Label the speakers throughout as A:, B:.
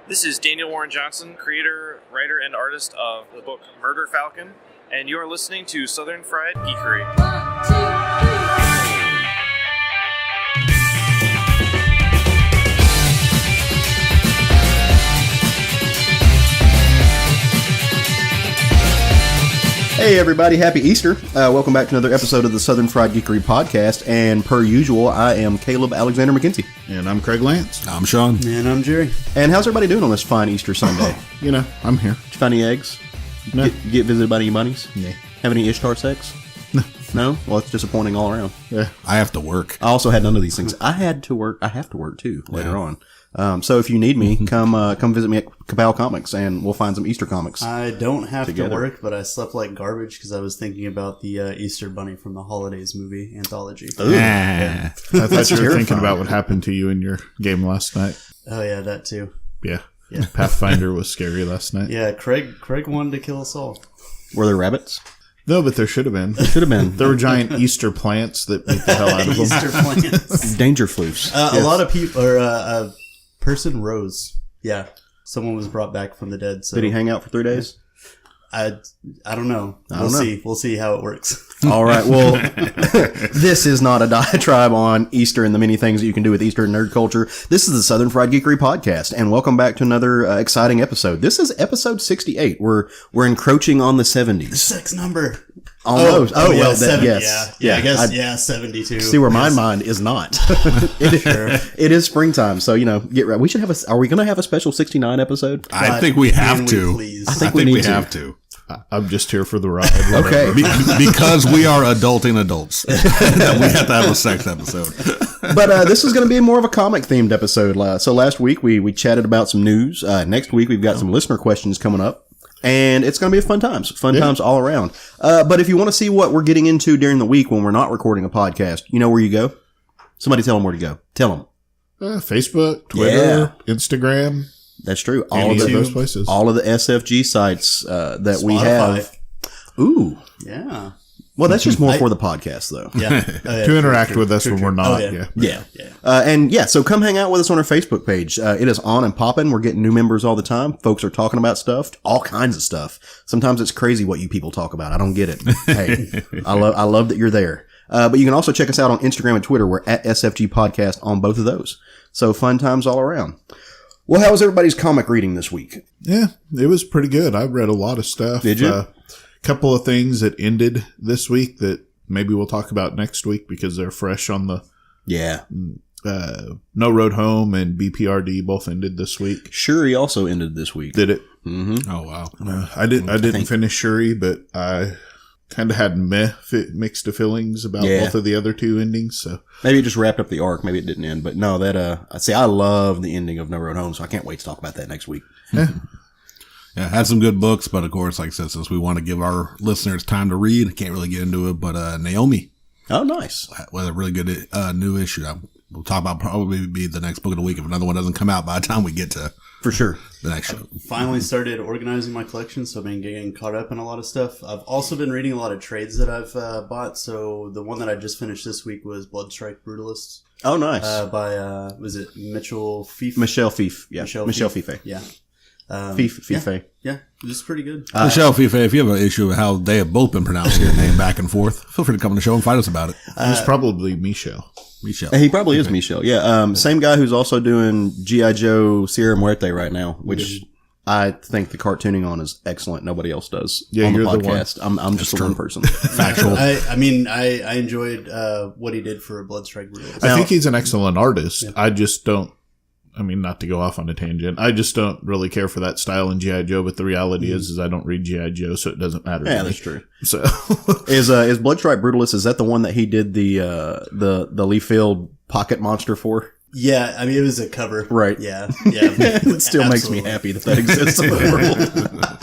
A: This is Daniel Warren Johnson, creator, writer, and artist of the book Murder Falcon, and you are listening to Southern Fried Geekery.
B: 1, 2, 3.
C: Hey everybody, happy Easter. Welcome back to another episode of the Southern Fried Geekery podcast, and per usual, I am Caleb Alexander McKenzie.
D: And I'm Craig Lance.
E: I'm Sean.
F: And I'm Jerry.
C: And how's everybody doing on this fine Easter Sunday?
D: I'm here.
C: Did you find any eggs?
D: No.
C: Get visited by any bunnies?
D: Yeah.
C: Have any Ishtar sex?
D: No.
C: No? Well, it's disappointing all around.
D: Yeah.
E: I have to work.
C: I also had none of these things. I have to work too, later on. So if you need me, come visit me at Cabal Comics, and we'll find some Easter comics.
F: I don't have
C: together.
F: to work, but I slept like garbage because I was thinking about the Easter Bunny from the Holidays movie anthology.
D: I thought you were thinking about what happened to you in your game last night.
F: Oh yeah, that too.
D: Yeah. Pathfinder was scary last night.
F: Yeah, Craig wanted to kill us all.
C: Were there rabbits?
D: No, but there should have been.
C: Should have been.
D: There were giant Easter plants that beat the hell out of them.
F: Easter plants.
C: Danger floofs.
F: A lot of people, or a person rose. Yeah, someone was brought back from the dead. So
C: Did he hang out for 3 days?
F: I don't know. We'll see how it works.
C: All right. Well, this is not a diatribe on Easter and the many things that you can do with Easter and nerd culture. This is the Southern Fried Geekery podcast, and welcome back to another exciting episode. This is episode 68. We're encroaching on the 70s.
F: Sex number.
C: Almost.
F: Oh,
C: well,
F: 70,
C: yes.
F: Yeah, I guess 72.
C: See where my mind is not. It is springtime, so get ready. We should have are we going to have a special 69 episode?
E: I think we have to.
C: I think we have
E: to.
D: I'm just here for the ride.
C: Okay.
E: Because we are adulting adults. We have to have a sex episode.
C: But this is going to be more of a comic-themed episode. So last week we chatted about some news. Next week we've got some listener questions coming up. And it's going to be fun times. Fun times all around. But if you want to see what we're getting into during the week when we're not recording a podcast, you know where you go? Somebody tell them where to go. Tell them.
D: Facebook, Twitter, Instagram.
C: That's true.
D: All of those places.
C: All of the SFG sites that
F: Spotify.
C: we have. Ooh.
F: Yeah.
C: Well, that's just more for the podcast, though.
F: Yeah.
D: To interact with us when we're not.
C: Yeah. So come hang out with us on our Facebook page. It is on and popping. We're getting new members all the time. Folks are talking about stuff, all kinds of stuff. Sometimes it's crazy what you people talk about. I don't get it. Hey, I love that you're there. But you can also check us out on Instagram and Twitter. We're at SFG Podcast on both of those. So fun times all around. Well, how was everybody's comic reading this week?
D: Yeah, it was pretty good. I read a lot of stuff.
C: Did you?
D: Couple of things that ended this week that maybe we'll talk about next week because they're fresh on the No Road Home and BPRD both ended this week.
C: Shuri also ended this week.
D: Did it?
C: Mm-hmm.
E: Oh wow!
D: I didn't finish Shuri, but I kind of had mixed feelings about both of the other two endings. So
C: maybe it just wrapped up the arc. Maybe it didn't end, but no, I love the ending of No Road Home, so I can't wait to talk about that next week.
E: Yeah, had some good books, but of course, like I said, since we want to give our listeners time to read, I can't really get into it. But Naomi,
C: oh nice,
E: with a really good new issue. We'll talk about probably be the next book of the week if another one doesn't come out by the time we get to
C: for sure
E: the next show.
F: Finally started organizing my collection, so I've been getting caught up in a lot of stuff. I've also been reading a lot of trades that I've bought. So the one that I just finished this week was Bloodstrike Brutalists.
C: Oh nice,
F: by was it Michelle Fife?
C: Michelle Fife, yeah, Michelle Fife,
F: yeah.
C: Fife.
F: Yeah, it was pretty good.
E: Michelle Fife, if you have an issue with how they have both been pronouncing your name back and forth, feel free to come on the show and fight us about it.
D: It's probably Michelle.
C: He probably is Michelle. Yeah. Same guy who's also doing G.I. Joe Sierra Muerte right now, which I think the cartooning on is excellent. Nobody else does on the podcast. I'm just the one person.
E: Factual.
F: I enjoyed what he did for Bloodstrike Brutalists.
D: I think he's an excellent artist. Yeah. I just don't. Not to go off on a tangent, I just don't really care for that style in G.I. Joe, but the reality is I don't read G.I. Joe, so it doesn't matter.
C: Yeah, that's true.
D: So
C: is Bloodstrike Brutalist, is that the one that he did the Lee Field pocket monster for?
F: Yeah, it was a cover.
C: Right.
F: Yeah.
C: It still makes me happy that exists in the world.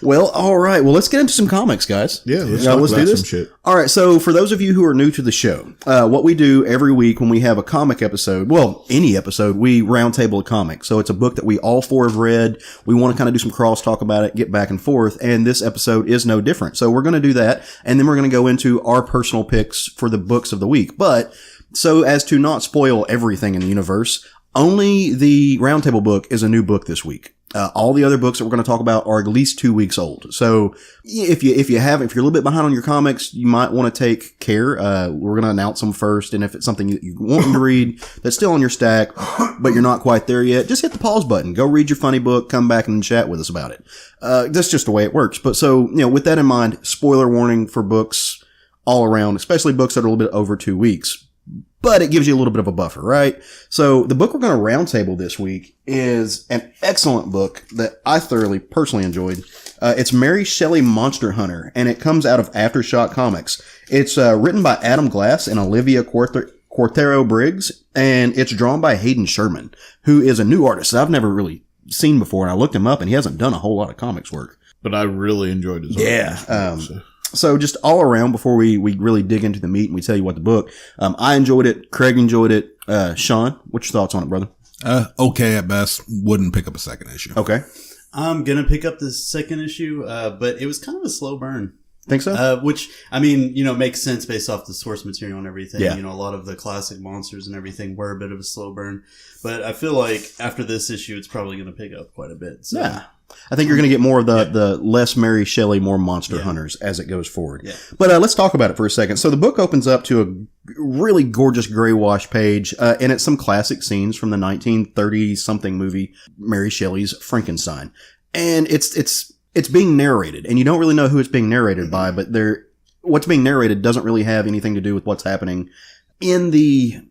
C: Well, all right. Well, let's get into some comics, guys.
D: Yeah, let's do this. Some shit.
C: All right. So for those of you who are new to the show, what we do every week when we have a comic episode, well, any episode, we roundtable a comic. So it's a book that we all four have read. We want to kind of do some crosstalk about it, get back and forth. And this episode is no different. So we're going to do that. And then we're going to go into our personal picks for the books of the week. But so as to not spoil everything in the universe, Only the Roundtable book is a new book this week. All the other books that we're going to talk about are at least 2 weeks old. So if you're a little bit behind on your comics, you might want to take care. We're going to announce them first. And if it's something you want to read that's still on your stack, but you're not quite there yet, just hit the pause button. Go read your funny book, come back and chat with us about it. That's just the way it works. But so, with that in mind, spoiler warning for books all around, especially books that are a little bit over 2 weeks. But it gives you a little bit of a buffer, right? So the book we're going to roundtable this week is an excellent book that I personally enjoyed. It's Mary Shelley Monster Hunter, and it comes out of Aftershock Comics. It's written by Adam Glass and Olivia Quartero Briggs, and it's drawn by Hayden Sherman, who is a new artist that I've never really seen before. And I looked him up, and he hasn't done a whole lot of comics work.
D: But I really enjoyed his art.
C: So just all around, before we really dig into the meat and we tell you what the book, I enjoyed it. Craig enjoyed it. Sean, what's your thoughts on it, brother?
E: Okay at best. Wouldn't pick up a second issue.
C: Okay.
F: I'm going to pick up the second issue, but it was kind of a slow burn.
C: Think so?
F: Which, makes sense based off the source material and everything.
C: Yeah.
F: A lot of the classic monsters and everything were a bit of a slow burn. But I feel like after this issue, it's probably going to pick up quite a bit. So.
C: Yeah. I think you're going to get more of the less Mary Shelley, more monster hunters as it goes forward.
F: Yeah.
C: But let's talk about it for a second. So the book opens up to a really gorgeous gray wash page, and it's some classic scenes from the 1930-something movie, Mary Shelley's Frankenstein. And it's being narrated, and you don't really know who it's being narrated by, but what's being narrated doesn't really have anything to do with what's happening in the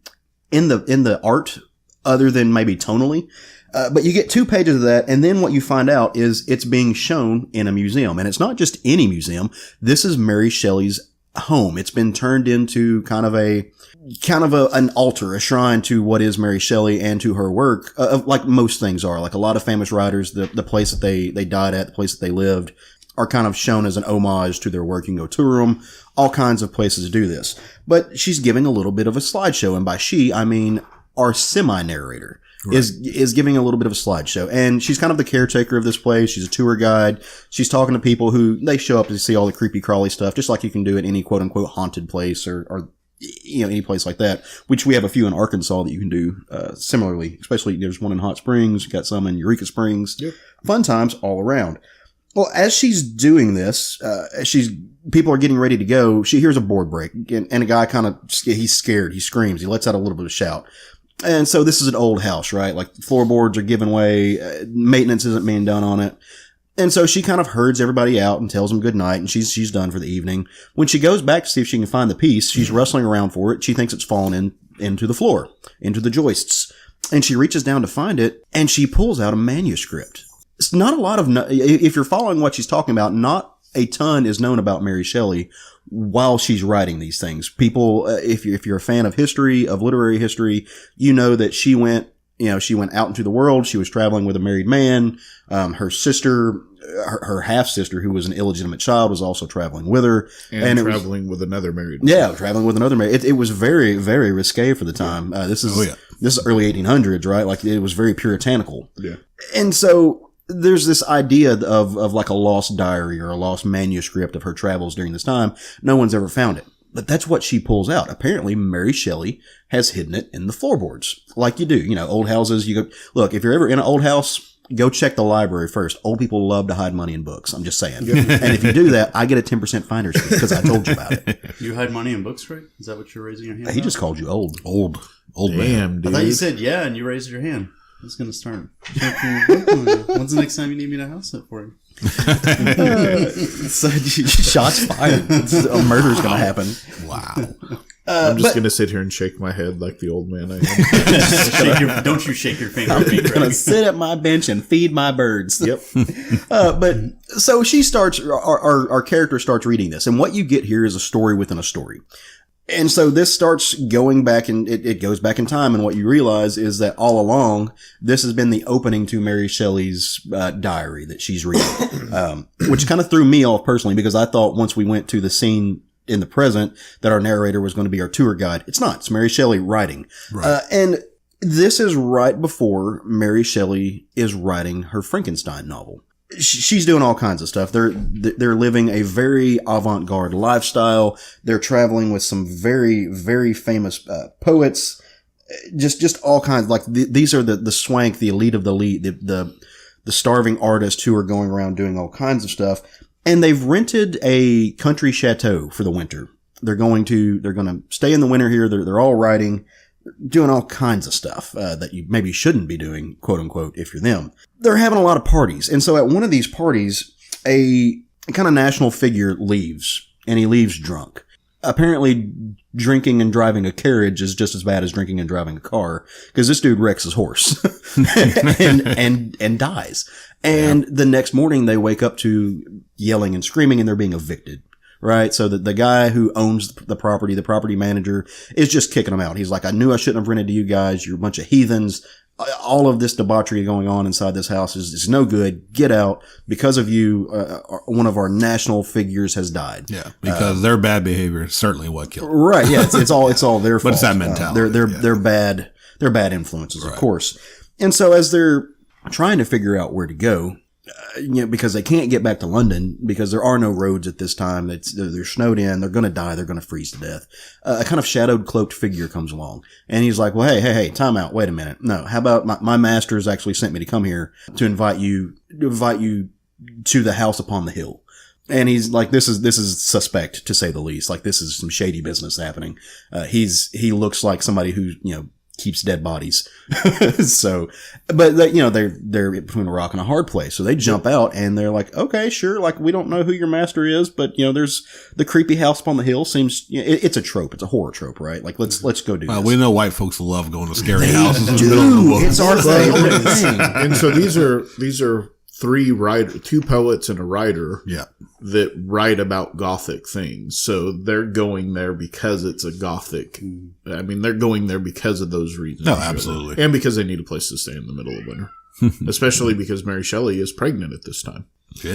C: art, other than maybe tonally. But you get 2 pages of that, and then what you find out is it's being shown in a museum. And it's not just any museum. This is Mary Shelley's home. It's been turned into kind of an altar, a shrine to what is Mary Shelley and to her work, like most things are. Like a lot of famous writers, the place that they died at, the place that they lived, are kind of shown as an homage to their work. You can go tour them. All kinds of places do this. But she's giving a little bit of a slideshow, and by she, I mean our semi-narrator. Right. is giving a little bit of a slideshow, and she's kind of the caretaker of this place. She's a tour guide. She's talking to people who they show up to see all the creepy crawly stuff, just like you can do at any quote unquote haunted place or any place like that, which we have a few in Arkansas that you can do similarly. Especially there's one in Hot Springs, got some in Eureka Springs. Yep. Fun times all around. Well, as she's doing this, people are getting ready to go. She hears a board break, and a guy he's scared. He screams. He lets out a little bit of shout. And so this is an old house, right? Like floorboards are given away, maintenance isn't being done on it. And so she kind of herds everybody out and tells them good night, and she's done for the evening. When she goes back to see if she can find the piece, she's rustling around for it. She thinks it's fallen into the floor, into the joists. And she reaches down to find it, and she pulls out a manuscript. It's not a lot of, if you're following what she's talking about, not a ton is known about Mary Shelley while she's writing these things. People, if you're a fan of history, of literary history, you know that she went out into the world. She was traveling with a married man. Her sister, her half sister, who was an illegitimate child, was also traveling with her.
D: And traveling with another married man.
C: Yeah, traveling with another married. It was very, very risque for the time. This is early 1800s, right? Like it was very puritanical.
D: Yeah.
C: And so there's this idea of like a lost diary or a lost manuscript of her travels during this time. No one's ever found it. But that's what she pulls out. Apparently, Mary Shelley has hidden it in the floorboards. Like you do. Old houses, you go, look, if you're ever in an old house, go check the library first. Old people love to hide money in books. I'm just saying. And if you do that, I get a 10% finder's fee because I told you about it.
F: You hide money in books, right? Is that what you're raising your hand?
C: He just called you old.
E: Old man.
D: Dude.
F: I thought you said yeah, and you raised your hand. I was going to start. When's the next time you need me to house it for you?
C: So, shots fired. A murder's going to happen.
E: Wow.
D: I'm just going to sit here and shake my head like the old man I am.
F: Don't you shake your finger at me,
C: I'm going to sit at my bench and feed my birds.
D: Yep.
C: But so she starts, our character starts reading this, and what you get here is a story within a story. And so this starts going back, and it goes back in time, and what you realize is that all along, this has been the opening to Mary Shelley's diary that she's reading, which kind of threw me off personally, because I thought once we went to the scene in the present that our narrator was going to be our tour guide. It's not. It's Mary Shelley writing. Right. And this is right before Mary Shelley is writing her Frankenstein novel. She's doing all kinds of stuff. They're living a very avant-garde lifestyle. They're traveling with some very, very famous poets. just all kinds. Like these are the swank, the elite of the elite, the starving artists who are going around doing all kinds of stuff. And they've rented a country chateau for the winter. They're going to stay in the winter here. They're all writing, doing all kinds of stuff that you maybe shouldn't be doing, quote unquote, if you're them. They're having a lot of parties. And so at one of these parties, a kind of national figure leaves, and he leaves drunk. Apparently, drinking and driving a carriage is just as bad as drinking and driving a car, because this dude wrecks his horse and dies. And the next morning, they wake up to yelling and screaming, and they're being evicted. Right? So the guy who owns the property manager, is just kicking them out. He's like, I knew I shouldn't have rented to you guys. You're a bunch of heathens. All of this debauchery going on inside this house is no good. Get out. Because of you, one of our national figures has died.
E: Yeah. Because their bad behavior is certainly what killed them.
C: Right. Yeah. It's all their fault.
E: But it's that mentality.
C: They're bad influences, of course. And so as they're trying to figure out where to go, because they can't get back to London because there are no roads at this time. They're snowed in. They're going to die. They're going to freeze to death. A kind of shadowed, cloaked figure comes along, and he's like, "Well, hey, time out. Wait a minute. No, how about my masters actually sent me to come here to invite you to the house upon the hill." And he's like, this is suspect, to say the least. Like, this is some shady business happening. He looks like somebody who, keeps dead bodies. So, but they're between a rock and a hard place. So they jump out and they're like, okay, sure. Like, we don't know who your master is, but there's the creepy house upon the hill seems, it's a trope. It's a horror trope, right? Like, let's go do this.
E: We know white folks love going to scary houses in the middle of the book.
C: It's our thing.
D: And so these are two poets and a writer that write about Gothic things. So they're going there because it's a Gothic. I mean, they're going there because of those reasons.
E: No, absolutely.
D: Really. And because they need a place to stay in the middle of winter. Especially because Mary Shelley is pregnant at this time.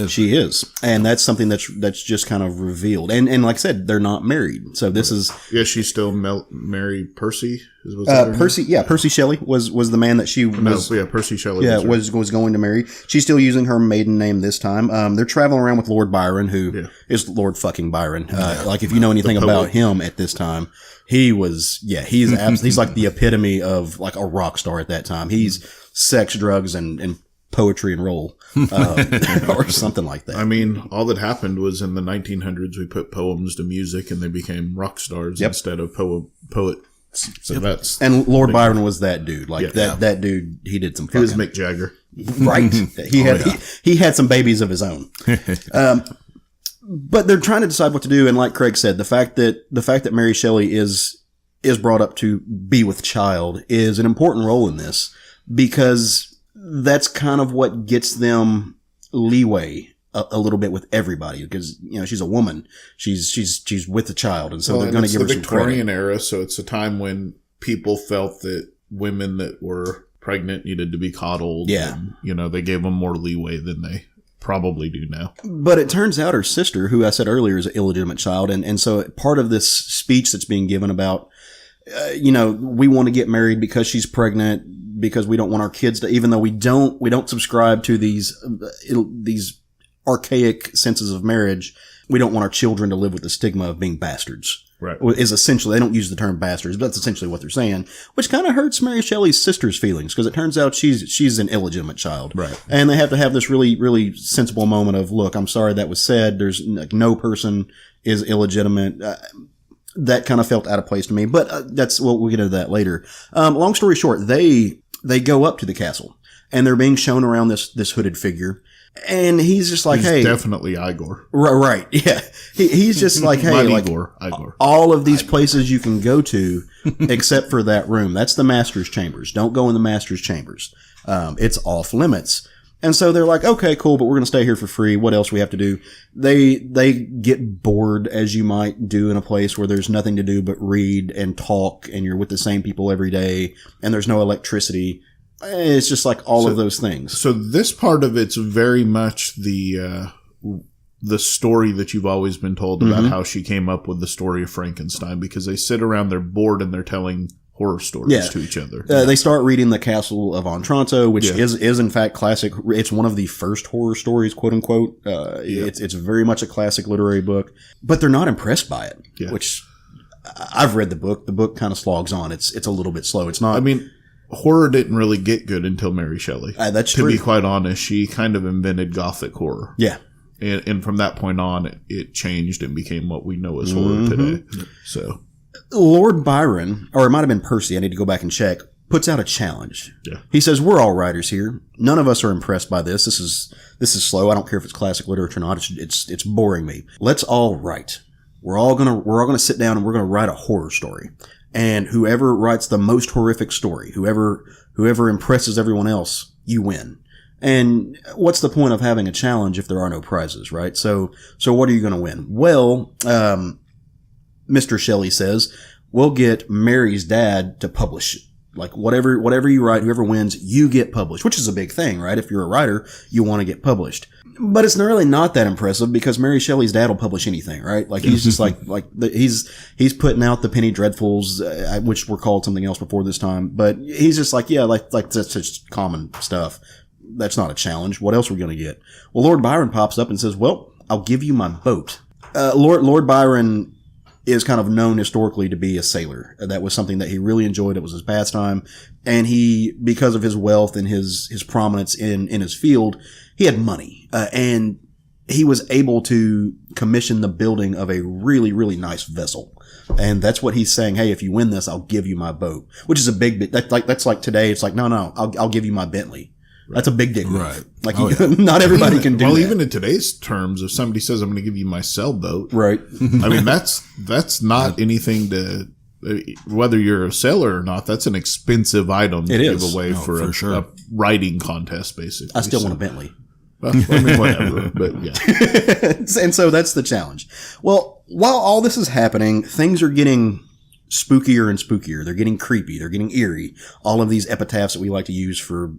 C: She is. And that's something that's just kind of revealed. And like I said, they're not married. So this is...
D: Yeah, she's still married Percy?
C: Percy Shelley was the man that she was...
D: Percy Shelley.
C: Yeah, was going to marry. She's still using her maiden name this time. They're traveling around with Lord Byron, who is Lord fucking Byron. Like, if you know anything about him at this time, he's like the epitome of like a rock star at that time. He's sex, drugs, and poetry and roll, or something like that.
D: I mean, all that happened was in the 1900s, we put poems to music and they became rock stars instead of poets. So that's... And
C: Lord Byron was that dude. Like that dude, he did some fucking...
D: He was Mick Jagger.
C: Right. He had some babies of his own. But they're trying to decide what to do. And like Craig said, the fact that Mary Shelley is brought up to be with child is an important role in this, because that's kind of what gets them leeway a little bit with everybody, because she's a woman, she's with a child, and so they're going to give her some credit.
D: Victorian era, so it's a time when people felt that women that were pregnant needed to be coddled.
C: Yeah,
D: and, they gave them more leeway than they probably do now.
C: But it turns out her sister, who I said earlier is an illegitimate child, and so part of this speech that's being given about, we want to get married because she's pregnant, because we don't want our kids to, even though we don't subscribe to these archaic senses of marriage, we don't want our children to live with the stigma of being bastards.
D: Right.
C: Is essentially, they don't use the term bastards, but that's essentially what they're saying, which kind of hurts Mary Shelley's sister's feelings, because it turns out she's an illegitimate child.
D: Right. And
C: they have to have this really, really sensible moment of, look, I'm sorry that was said. There's no person is illegitimate. That kind of felt out of place to me, but we'll get into that later. Long story short, they go up to the castle and they're being shown around this hooded figure. And he's just like, hey,
D: definitely Igor.
C: Right. Yeah. He's just like, hey, like
D: Igor.
C: All of these places you can go to except for that room. That's the master's chambers. Don't go in the master's chambers. It's off limits. And so they're like, okay, cool, but we're going to stay here for free. What else we have to do? They get bored, as you might do in a place where there's nothing to do but read and talk, and you're with the same people every day, and there's no electricity. It's just like all of those things.
D: So this part of it's very much the story that you've always been told about how she came up with the story of Frankenstein, because they sit around, they're bored, and they're telling horror stories to each other.
C: They start reading The Castle of Otranto, which is in fact classic. It's one of the first horror stories, quote unquote. It's very much a classic literary book, but they're not impressed by it, which I've read the book. The book kind of slogs on. It's a little bit slow. It's not.
D: I mean, horror didn't really get good until Mary Shelley.
C: That's
D: to
C: true.
D: be quite honest, she kind of invented Gothic horror.
C: Yeah.
D: And from that point on, it changed and became what we know as horror today. So,
C: Lord Byron, or it might have been Percy, I need to go back and check, puts out a challenge.
D: Yeah.
C: He says, we're all writers here. None of us are impressed by this. This is slow. I don't care if it's classic literature or not. It's boring me. Let's all write. We're all gonna sit down and we're gonna write a horror story. And whoever writes the most horrific story, whoever impresses everyone else, you win. And what's the point of having a challenge if there are no prizes, right? So what are you going to win? Well, Mr. Shelley says, we'll get Mary's dad to publish it. Like whatever you write, whoever wins, you get published, which is a big thing, right? If you're a writer, you want to get published. But it's really not that impressive because Mary Shelley's dad will publish anything, right? Like he's just he's putting out the Penny Dreadfuls, which were called something else before this time. But he's just like that's just common stuff. That's not a challenge. What else are we going to get? Well, Lord Byron pops up and says, well, I'll give you my boat. Lord Byron is kind of known historically to be a sailor. That was something that he really enjoyed. It was his pastime. And he, because of his wealth and his prominence in his field, he had money. And he was able to commission the building of a really, really nice vessel. And that's what he's saying. Hey, if you win this, I'll give you my boat, which is a big bit. That's like today. It's like, no, I'll give you my Bentley. That's a big dick move.
E: Right.
C: Like, not everybody can do that.
D: Well, even in today's terms, if somebody says, I'm going to give you my sailboat.
C: Right.
D: I mean, that's not anything to, whether you're a sailor or not, that's an expensive item to give away for a writing contest, basically.
C: I still want a Bentley.
D: Well, I mean, whatever, but yeah.
C: And so that's the challenge. Well, while all this is happening, things are getting spookier and spookier. They're getting creepy. They're getting eerie. All of these epitaphs that we like to use for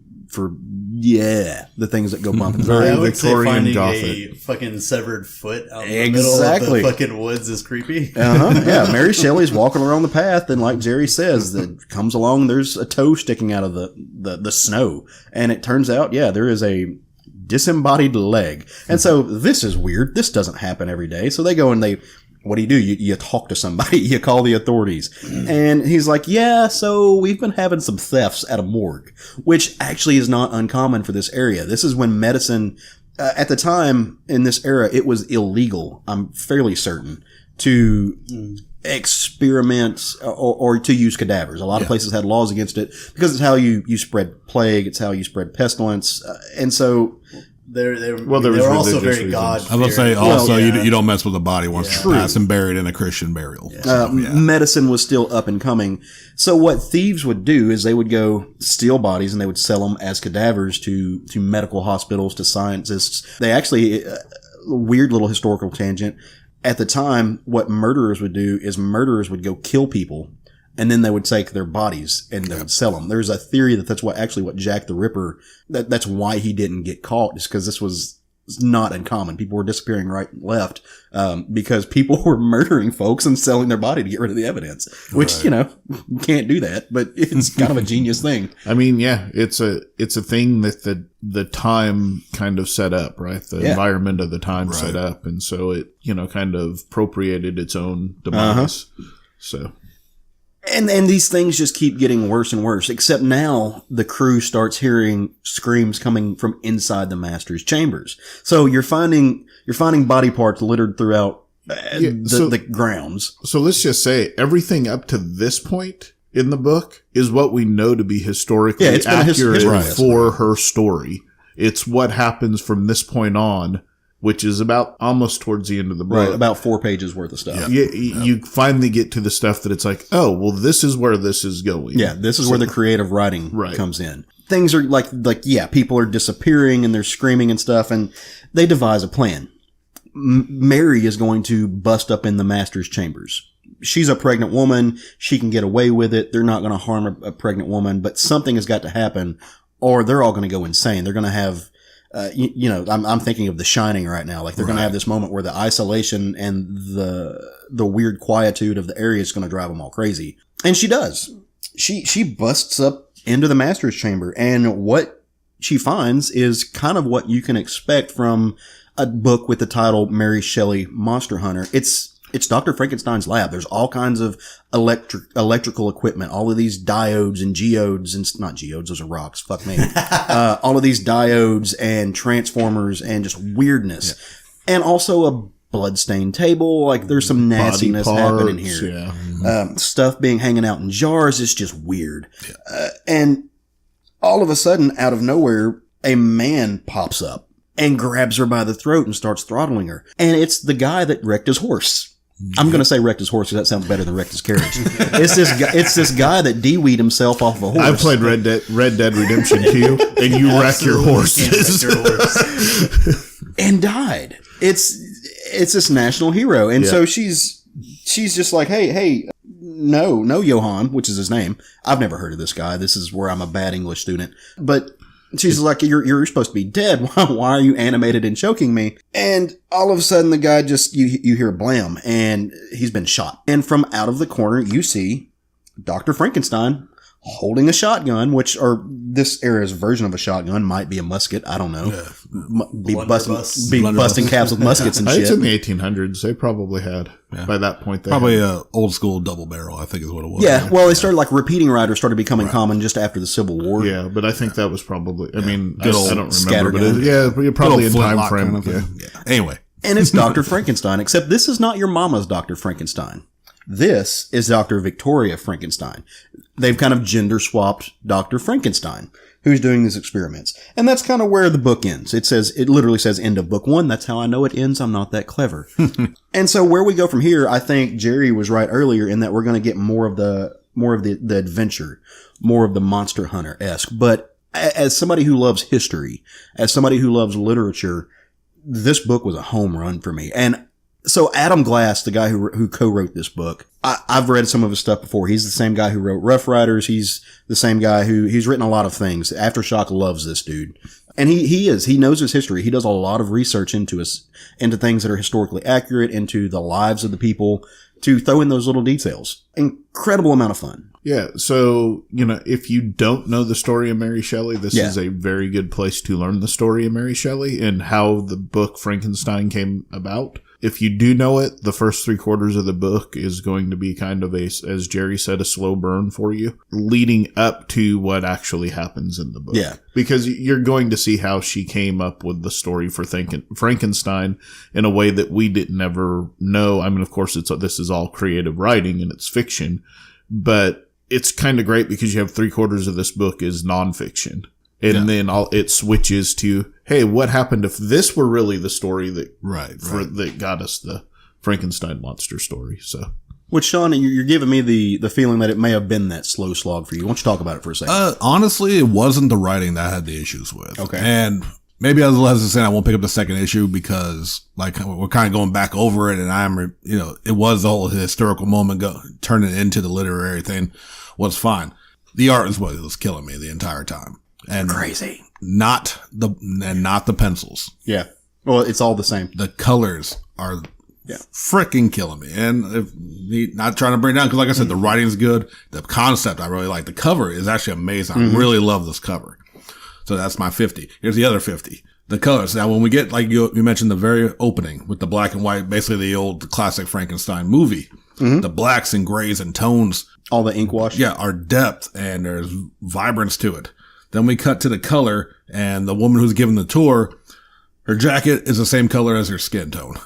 C: the things that go bump.
D: Very
F: I would say
D: Victorian
F: finding
D: Gothic.
F: a fucking severed foot out in the middle of the fucking woods is creepy.
C: Yeah, Mary Shelley's walking along the path, and like Jerry says, that comes along, there's a toe sticking out of the snow. And it turns out, there is a disembodied leg. And so this is weird. This doesn't happen every day. So they go and what do? You talk to somebody. You call the authorities. And he's like, so we've been having some thefts at a morgue, which actually is not uncommon for this area. This is when medicine, at the time in this era, it was illegal, I'm fairly certain, to experiment or to use cadavers. A lot of places had laws against it because it's how you spread plague. It's how you spread pestilence. And so
F: They're
D: was
F: also
D: religious
F: very
D: reasons.
F: God.
E: I was going to say,
F: yeah.
E: you don't mess with the body once it's passed and buried in a Christian burial.
C: Medicine was still up and coming. So what thieves would do is they would go steal bodies and they would sell them as cadavers to medical hospitals, to scientists. They actually, weird little historical tangent. At the time, what murderers would do is murderers would go kill people, and then they would take their bodies and they would sell them. There's a theory that that's what Jack the Ripper, that's why he didn't get caught, is because this was not uncommon. People were disappearing right and left, because people were murdering folks and selling their body to get rid of the evidence, which, you can't do that, but it's kind of a genius thing.
D: I mean, it's a thing that the time kind of set up, right? The environment of the time set up. And so it, kind of appropriated its own demise. So.
C: And these things just keep getting worse and worse, except now the crew starts hearing screams coming from inside the master's chambers. So you're finding body parts littered throughout the grounds.
D: So let's just say everything up to this point in the book is what we know to be historically accurate for her story. It's what happens from this point on, which is about almost towards the end of the book.
C: Right, about 4 pages worth of stuff.
D: You finally get to the stuff that it's like, oh, well, this is where this is going.
C: Yeah, this is where the creative writing comes in. Things are people are disappearing and they're screaming and stuff, and they devise a plan. Mary is going to bust up in the master's chambers. She's a pregnant woman. She can get away with it. They're not going to harm a pregnant woman, but something has got to happen or they're all going to go insane. They're going to have... I'm thinking of The Shining right now. Like they're going to have this moment where the isolation and the weird quietude of the area is going to drive them all crazy. And she does. She busts up into the master's chamber, and what she finds is kind of what you can expect from a book with the title Mary Shelley Monster Hunter. It's It's Dr. Frankenstein's lab. There's all kinds of electrical equipment, all of these diodes and geodes and not geodes, those are rocks. Fuck me. All of these diodes and transformers and just weirdness. Yeah. And also a bloodstained table. Like there's some nastiness happening here. Yeah. Stuff being hanging out in jars is just weird. Yeah. And all of a sudden, out of nowhere, a man pops up and grabs her by the throat and starts throttling her. And it's the guy that wrecked his horse. I'm going to say wrecked his horse because that sounds better than wrecked his carriage. It's this guy that de-weed himself off of a horse.
D: I played Red Dead Redemption 2 and you wreck your horses.
C: And died. It's this national hero. And so she's just like, hey, no, Johann, which is his name. I've never heard of this guy. This is where I'm a bad English student. But she's like, you're supposed to be dead. Why are you animated and choking me? And all of a sudden the guy just, you hear blam and he's been shot. And from out of the corner, you see Dr. Frankenstein holding a shotgun, or this era's version of a shotgun might be a musket. I don't know. Yeah. Be busting caps with muskets and shit.
D: It's in the 1800s. They probably had by that point.
E: Probably a old school double barrel, I think is what it was.
C: Yeah. Well, they started repeating riders started becoming common just after the Civil War.
D: Yeah. But I think that was probably, I mean, I don't remember, but you're probably in time frame.
E: Kind of yeah. Anyway.
C: And it's Dr. Frankenstein, except this is not your mama's Dr. Frankenstein. This is Dr. Victoria Frankenstein. They've kind of gender swapped Dr. Frankenstein, who's doing these experiments. And that's kind of where the book ends. It literally says end of book 1. That's how I know it ends. I'm not that clever. And so where we go from here, I think Jerry was right earlier in that we're going to get more of the adventure, more of the Monster Hunter-esque. But as somebody who loves history, as somebody who loves literature, this book was a home run for me. And so Adam Glass, the guy who co-wrote this book, I've read some of his stuff before. He's the same guy who wrote Rough Riders. He's the same guy he's written a lot of things. Aftershock loves this dude. And he knows his history. He does a lot of research into things that are historically accurate, into the lives of the people, to throw in those little details. Incredible amount of fun.
D: Yeah. So, if you don't know the story of Mary Shelley, this is a very good place to learn the story of Mary Shelley and how the book Frankenstein came about. If you do know it, the first 3/4 of the book is going to be kind of as Jerry said, a slow burn for you, leading up to what actually happens in the book.
C: Yeah.
D: Because you're going to see how she came up with the story for Frankenstein in a way that we didn't ever know. I mean, of course, this is all creative writing and it's fiction, but it's kind of great because you have 3/4 of this book is nonfiction. And then it switches to, hey, what happened if this were really the story that that got us the Frankenstein monster story? So,
C: which, Sean, you're giving me the feeling that it may have been that slow slog for you. Why don't you talk about it for a second?
E: Honestly, it wasn't the writing that I had the issues with.
C: Okay,
E: and maybe I was a little hesitant. I won't pick up the second issue because we're kind of going back over it, and it was the whole historical moment turning it into the literary thing was fine. The art is what was killing me the entire time. And
C: crazy.
E: Not the pencils.
C: Yeah. Well, it's all the same.
E: The colors are freaking killing me. And not trying to bring it down, because like I said, the writing's good. The concept I really like. The cover is actually amazing. I really love this cover. So that's my 50. Here's the other 50. The colors. Now, when we get, like you mentioned, the very opening with the black and white, basically the old classic Frankenstein movie. The blacks and grays and tones.
C: All the ink wash.
E: Yeah, are depth and there's vibrance to it. Then we cut to the color, and the woman who's giving the tour, her jacket is the same color as her skin tone.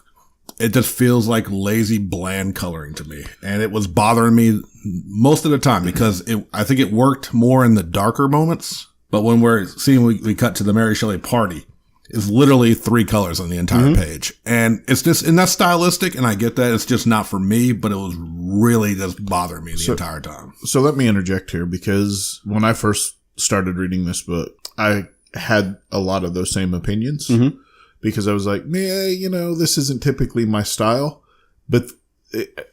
E: It just feels like lazy, bland coloring to me. And it was bothering me most of the time because I think it worked more in the darker moments. But when we're seeing, we cut to the Mary Shelley party, it's literally 3 colors on the entire page. And it's just, and that's stylistic, and I get that. It's just not for me, but it was really just bothering me the entire time.
D: So let me interject here, because when I first started reading this book, I had a lot of those same opinions because I was like, this isn't typically my style, but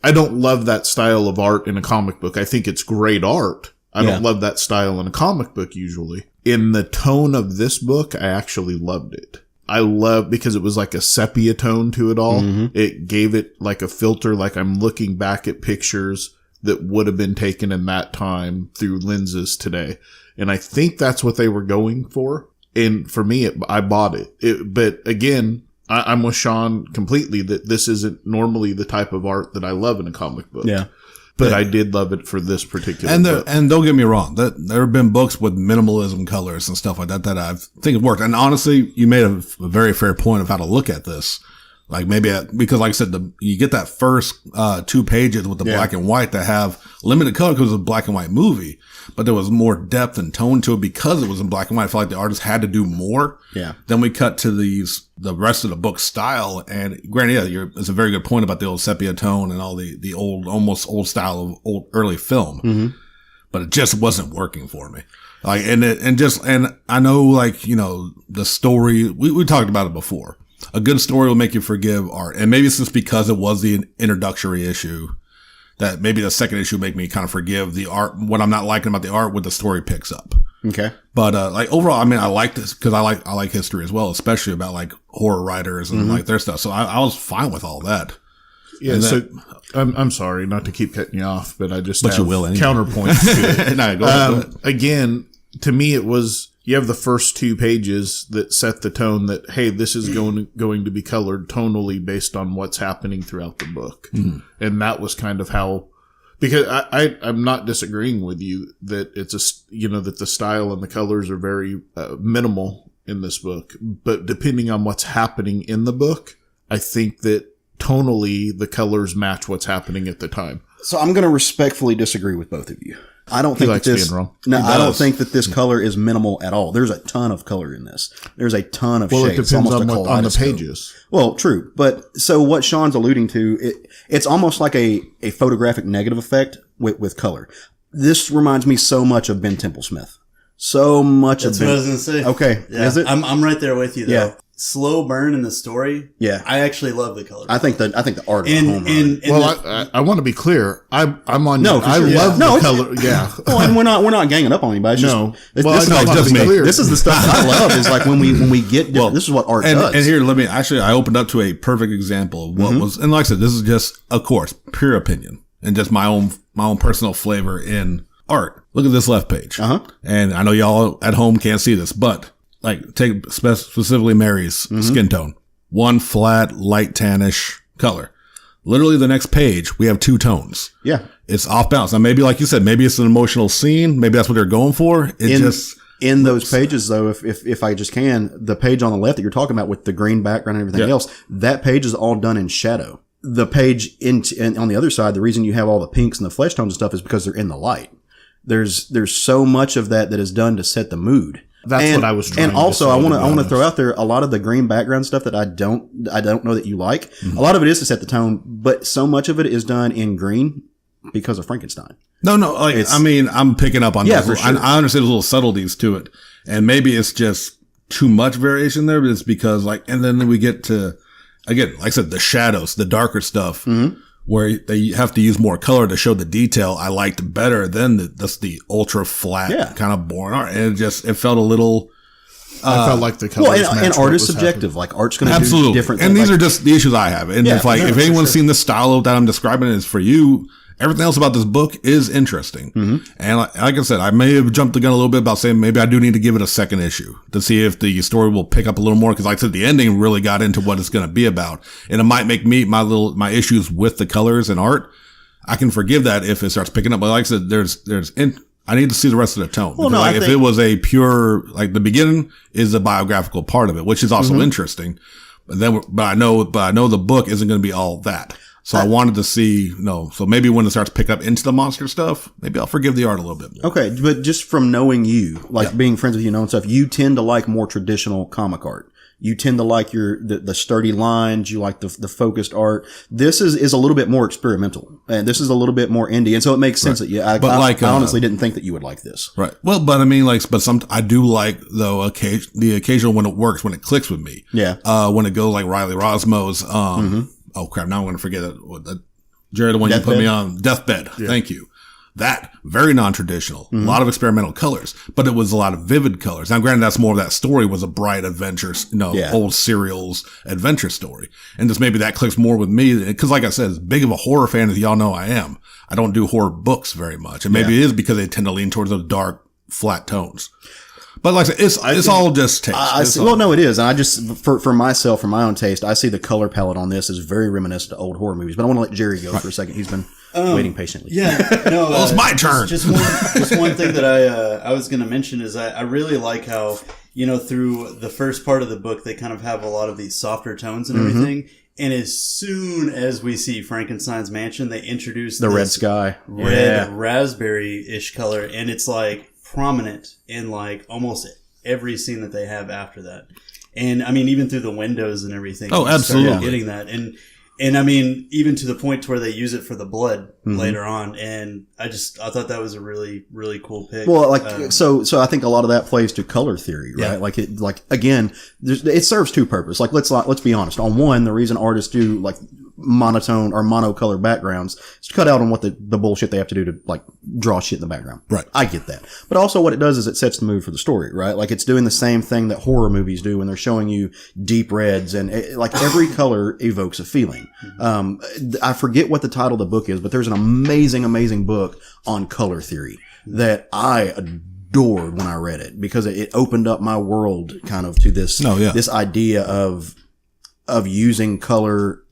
D: I don't love that style of art in a comic book. I think it's great art. I don't love that style in a comic book usually. In the tone of this book, I actually loved it. I love because it was like a sepia tone to it all. It gave it like a filter, like I'm looking back at pictures that would have been taken in that time through lenses today. And I think that's what they were going for. And for me, I bought it. But again, I'm with Sean completely that this isn't normally the type of art that I love in a comic book.
C: Yeah.
D: But I did love it for this particular book.
E: And don't get me wrong, that there have been books with minimalism colors and stuff like that that I think have worked. And honestly, you made a very fair point of how to look at this. Like maybe because like I said, you get that first 2 pages with the black and white that have limited color because it's a black and white movie, but there was more depth and tone to it because it was in black and white. I feel like the artist had to do more.
C: Yeah.
E: Then we cut to the rest of the book style, and granted, it's a very good point about the old sepia tone and all the old, almost old style of old early film, but it just wasn't working for me. Like, and I know, like, you know, the story, we talked about it before. A good story will make you forgive art. And maybe it's just because it was the introductory issue that maybe the second issue make me kind of forgive the art, what I'm not liking about the art, what the story picks up.
C: Okay.
E: But, like overall, I mean, I like this because I like history as well, especially about like horror writers and like their stuff. So I was fine with all that.
D: Yeah.
E: And
D: So I'm sorry not to keep cutting you off, but I just
E: But
D: have
E: you will anyway.
D: counterpoints to it.
E: No, go ahead.
D: Again, to me, it was, you have the first 2 pages that set the tone that, hey, this is going to be colored tonally based on what's happening throughout the book. And that was kind of how, because I'm not disagreeing with you that it's that the style and the colors are very minimal in this book, but depending on what's happening in the book, I think that tonally the colors match what's happening at the time.
C: So I'm going to respectfully disagree with both of you. I don't think
D: likes
C: that this.
D: being wrong.
C: No,
D: He
C: I don't
D: does.
C: think that this color is minimal at all. There's a ton of color in this. There's a ton of
D: Well,
C: shades.
D: it
C: It's
D: depends
C: almost
D: on
C: a
D: on the
C: kaleidoscope.
D: pages.
C: Well, true, but so what Sean's alluding to, it's almost like a photographic negative effect with color. This reminds me so much of Ben Templesmith. So much
F: That's
C: of Ben.
F: what I was going to say.
C: Okay,
F: Yeah,
C: is it?
F: I'm right there with you, though.
C: Yeah.
F: Slow burn in the story.
C: Yeah.
F: I actually love the color.
C: I think the art is a
F: and,
C: home run.
F: and, and
D: Well,
F: the-
D: I want to be clear. I'm on.
C: No,
D: No,
C: for
D: I
C: sure.
D: love
C: No,
D: the
C: it's-
D: color. Yeah.
C: Well, and we're not ganging up on anybody. It's
D: No.
C: just, this,
D: Well,
C: this, is
D: I
C: like,
D: just
C: just
D: be clear.
C: this is the stuff that I love. Is like when we get different, this is what art does.
E: And here, I opened up to a perfect example of what was, and like I said, this is just, of course, pure opinion and just my own personal flavor in art. Look at this left page. And I know y'all at home can't see this, but like take specifically Mary's skin tone. One flat, light tannish color. Literally the next page, we have 2 tones.
C: Yeah.
E: It's off balance. Now, maybe like you said, maybe it's an emotional scene. Maybe that's what they're going for.
C: In those pages, though, if I just can, the page on the left that you're talking about with the green background and everything else, that page is all done in shadow. The page and on the other side, the reason you have all the pinks and the flesh tones and stuff is because they're in the light. There's so much of that is done to set the mood.
D: That's what I was trying
C: And
D: to
C: also,
D: say,
C: I
D: to
C: want
D: be
C: to
D: honest.
C: throw out there a lot of the green background stuff that I don't know that you like. A lot of it is to set the tone, but so much of it is done in green because of Frankenstein.
E: No, like, I mean, I'm picking up on
C: Yeah,
E: those.
C: for sure.
E: I understand those little subtleties to it. And maybe it's just too much variation there, but it's because like, and then we get to, again, like I said, the shadows, the darker stuff, where they have to use more color to show the detail. I liked better than the ultra flat kind of boring art. And it felt a little,
D: I felt like the colors
C: Well, and
D: matched
C: art
D: what
C: is
D: was
C: subjective. Like art's going to do
E: absolutely.
C: different
E: And
C: things.
E: these
C: Like,
E: are just the issues I have. And
C: Yeah,
E: if anyone's seen the style that I'm describing is for you, everything else about this book is interesting. And like I said, I may have jumped the gun a little bit about saying maybe I do need to give it a second issue to see if the story will pick up a little more. Cause like I said, the ending really got into what it's going to be about. And it might make me, my issues with the colors and art, I can forgive that if it starts picking up. But like I said, I need to see the rest of the tone.
C: Well,
E: Because,
C: no,
E: like
C: I
E: if
C: think-
E: it was a pure, like the beginning is a biographical part of it, which is also interesting. But I know the book isn't going to be all that. So I wanted to see, so maybe when it starts to pick up into the monster stuff, maybe I'll forgive the art a little bit more.
C: okay, but just from knowing you, like being friends with you, knowing stuff, you tend to like more traditional comic art. You tend to like the sturdy lines. You like the focused art. This is a little bit more experimental, and this is a little bit more indie, and so it makes sense that I honestly didn't think that you would like this.
E: Right. Well, but I mean, I do like though the occasional when it works, when it clicks with me.
C: Yeah.
E: When it goes like Riley Rosmo's, oh crap, now I'm going to forget it. Jared, the one you put me on, Deathbed. Yeah. Thank you. That, very non-traditional. A lot of experimental colors, but it was a lot of vivid colors. Now, granted, that's more of that story was a bright adventure, old serials adventure story. And just maybe that clicks more with me. Because like I said, as big of a horror fan as y'all know I am, I don't do horror books very much. And maybe it is because they tend to lean towards those dark, flat tones. But like I said, it's all just taste.
C: I see. Well, no, it is. And I just, for myself, for my own taste, I see the color palette on this is very reminiscent to old horror movies. But I want to let Jerry go for a second. He's been waiting patiently.
F: Yeah, no,
E: Well, it's my turn.
F: Just one thing that I was going to mention is I really like how, you know, through the first part of the book, they kind of have a lot of these softer tones and everything. And as soon as we see Frankenstein's mansion, they introduce
C: The
F: this
C: red sky.
F: red raspberry-ish color, and it's like prominent in like almost every scene that they have after that. And I mean, even through the windows and everything.
E: Oh,
F: you start
E: absolutely.
F: getting that. And I mean, even to the point to where they use it for the blood later on. And I thought that was a really, really cool pick.
C: Well, like, so I think a lot of that plays to color theory, right?
F: Yeah.
C: Again, it serves two purposes. Like, let's be honest. On one, the reason artists do like monotone or monocolor backgrounds is to cut out on what the bullshit they have to do to like draw shit in the background.
E: Right.
C: I get that. But also what it does is it sets the mood for the story, right? Like it's doing the same thing that horror movies do when they're showing you deep reds and like every color evokes a feeling. I forget what the title of the book is, but there's an amazing book on color theory that I adored when I read it because it opened up my world kind of to this, this idea of using color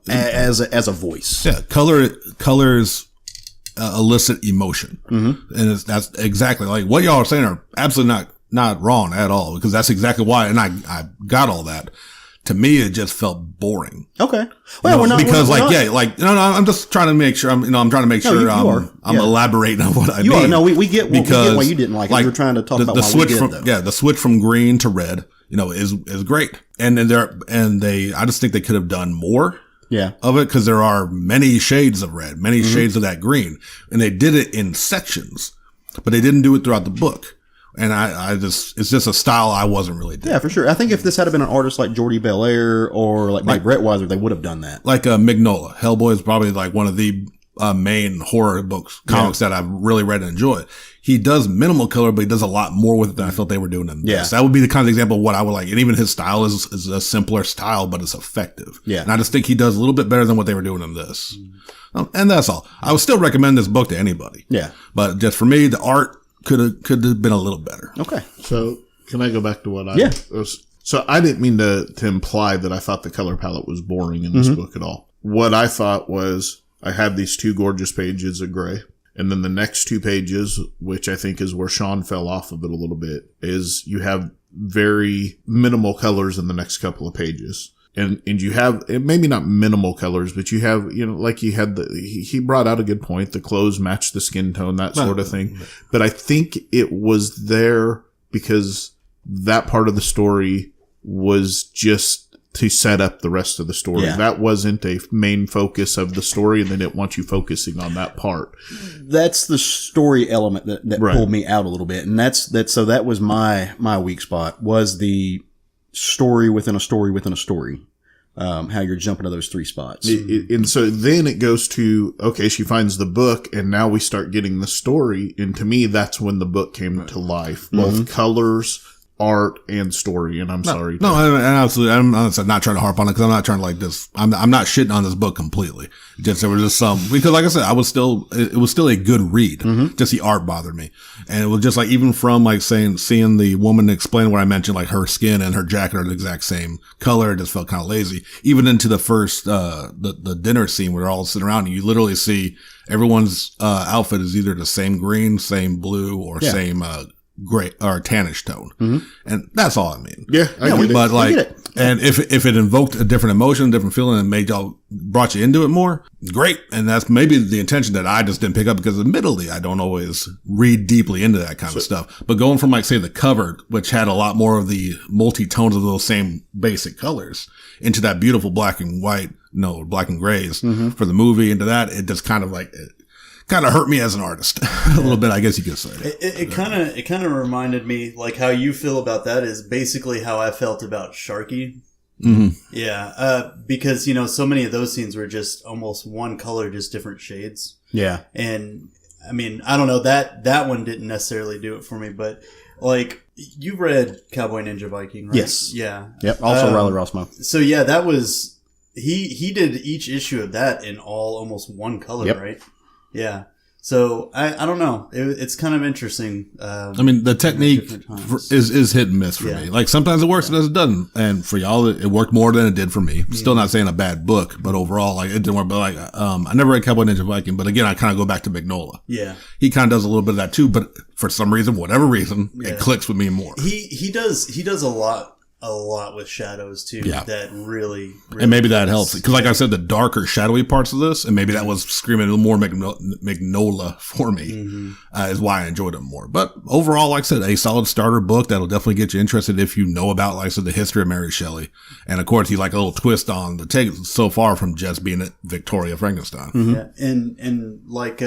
C: as a voice.
E: Yeah, colors elicit emotion, and that's exactly like what y'all are saying are absolutely not wrong at all because that's exactly why. And I got all that. To me, it just felt boring.
C: Okay, well,
E: I'm just trying to make sure I'm trying to make sure I'm elaborating on what I mean.
C: We get why you didn't like it. You were trying to talk about
E: the
C: why
E: switch
C: we did,
E: from
C: though.
E: the switch from green to red, is great. And I just think they could have done more.
C: Yeah.
E: Of it, because there are many shades of red, many shades of that green, and they did it in sections, but they didn't do it throughout the book. And it's just a style I wasn't really digging.
C: Yeah, for sure. I think if this had been an artist like Jordy Belair or like Mike Brettweiser, they would have done that.
E: Like Mignola. Hellboy is probably like one of the main horror comics that I've really read and enjoyed. He does minimal color, but he does a lot more with it than I felt they were doing in this.
C: Yeah.
E: That would be the kind of example of what I would like. And even his style is a simpler style, but it's effective.
C: Yeah.
E: And I just think he does a little bit better than what they were doing in this. And that's all. I would still recommend this book to anybody.
C: Yeah.
E: But just for me, the art could have been a little better.
C: Okay.
D: So can I go back to what
C: Yeah.
D: So I didn't mean to imply that I thought the color palette was boring in this book at all. What I thought was I had these two gorgeous pages of gray. And then the next two pages, which I think is where Sean fell off of it a little bit, is you have very minimal colors in the next couple of pages. And you have, maybe not minimal colors, but you have, like you had he brought out a good point. The clothes match the skin tone, that sort of thing. But I think it was there because that part of the story was just to set up the rest of the story.
C: Yeah.
D: That wasn't a main focus of the story, and they didn't want you focusing on that part.
C: That's the story element that
D: Right.
C: pulled me out a little bit. And so that was my weak spot was the story within a story within a story. How you're jumping to those three spots.
D: And so then it goes to, okay, she finds the book and now we start getting the story. And to me, that's when the book came to life, both colors, art, and story. And I'm sorry.
E: No, absolutely. I'm not trying to harp on it because I'm not trying to like this. I'm not shitting on this book completely. Just there was just some because, like I said, it was still a good read. Just the art bothered me, and it was just like even from like seeing the woman explain what I mentioned, like her skin and her jacket are the exact same color. It just felt kind of lazy. Even into the first the dinner scene where they're all sitting around, and you literally see everyone's outfit is either the same green, same blue, or same gray or tannish tone, and that's all I mean.
D: Yeah, I get it.
E: But like,
C: get it.
E: and if it invoked a different emotion, different feeling, and brought you into it more, great. And that's maybe the intention that I just didn't pick up because, admittedly, I don't always read deeply into that kind of stuff. But going from like say the cover, which had a lot more of the multi tones of those same basic colors, into that beautiful black and grays for the movie, into that, it just kind of like. Kind of hurt me as an artist a little bit, I guess you could say.
F: It kind of reminded me like how you feel about that is basically how I felt about Sharky. Yeah, because so many of those scenes were just almost one color, just different shades.
C: Yeah,
F: and I mean I don't know that one didn't necessarily do it for me, but like you read Cowboy Ninja Viking, right?
C: Yes.
F: Yeah.
C: Yep. Also Riley Rossmo.
F: So yeah, that was he did each issue of that in almost one color, right? Yeah. So I don't know. It's kind of interesting.
E: I mean, the technique is hit and miss for me. Like sometimes it works, sometimes it doesn't. And for y'all, it worked more than it did for me. Still not saying a bad book, but overall, like it didn't work. But like, I never read Cowboy Ninja Viking, but again, I kind of go back to Mignola.
F: Yeah,
E: he kind of does a little bit of that too. But for some reason, whatever reason, it clicks with me more.
F: He does a lot with shadows too.
E: Yeah.
F: That really
E: and maybe that helps because, like I said, the darker, shadowy parts of this, and maybe that was screaming a little more Mignola for me, is why I enjoyed it more. But overall, like I said, a solid starter book that'll definitely get you interested if you know about, like I said, the history of Mary Shelley, and of course, you like a little twist on the take so far from just being Victoria Frankenstein.
F: Yeah, and like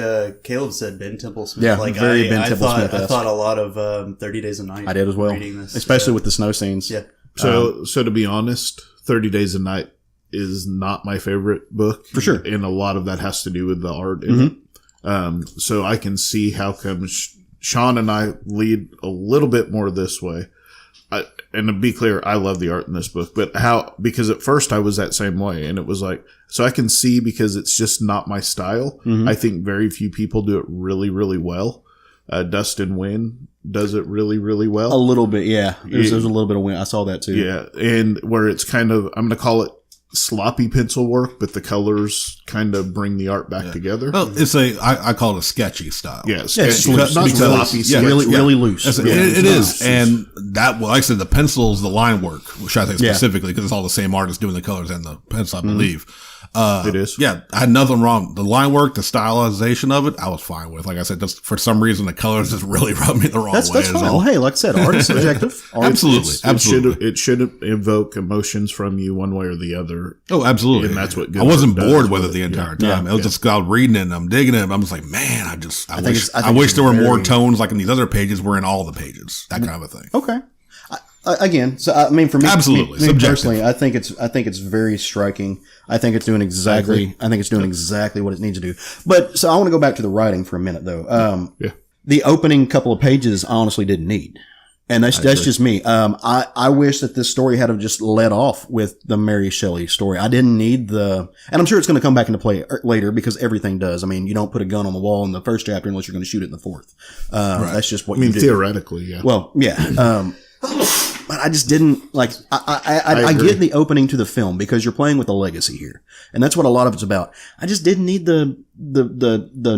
F: Caleb said, Ben Temple Smith.
C: Yeah,
F: like
C: very Ben Temple Smith.
F: I thought a lot of 30 Days a Night.
C: I did as well,
F: reading this,
C: especially with the snow scenes.
F: Yeah.
D: So to be honest, 30 Days a Night is not my favorite book.
C: For sure.
D: And a lot of that has to do with the art in it. So I can see how come Sean and I lead a little bit more this way. And to be clear, I love the art in this book, but because at first I was that same way and it was like, so I can see because it's just not my style. I think very few people do it really, really well. Dustin Wynn does it really, really well.
C: A little bit, yeah. There's a little bit of wind. I saw that too.
D: Yeah, and where it's kind of, I'm going to call it sloppy pencil work, but the colors kind of bring the art back together.
E: Well, it's I call it a sketchy style.
D: Yeah,
C: it's
D: not sloppy.
C: Really loose.
E: It is. And that, well, like I said, the pencils, the line work, which I think specifically, because it's all the same artist doing the colors and the pencil, I believe.
D: It is.
E: Yeah, I had nothing wrong. The line work, the stylization of it, I was fine with. Like I said, just for some reason, the colors just really rubbed me the wrong way.
C: That's fine. Well, hey, like I said, art is subjective.
E: Absolutely.
D: It should evoke emotions from you one way or the other.
E: Oh, absolutely.
D: And that's what good
E: I wasn't
D: art
E: bored
D: does
E: with it the entire time. It was just I was reading it and I'm digging it. I'm just like, man, I wish there were more tones like in these other pages were in all the pages. That kind of a thing.
C: Okay. Again, so I mean, for me,
E: Absolutely.
C: me personally, I think it's very striking. I think it's doing exactly what it needs to do. But so I want to go back to the writing for a minute, though. The opening couple of pages, I honestly didn't need, and that's just me. I wish that this story had have just led off with the Mary Shelley story. I didn't need and I'm sure it's going to come back into play later because everything does. I mean, you don't put a gun on the wall in the first chapter unless you're going to shoot it in the fourth. That's just what you do.
D: Theoretically, yeah.
C: Well, yeah. But I just didn't like. I get the opening to the film because you're playing with a legacy here, and that's what a lot of it's about. I just didn't need the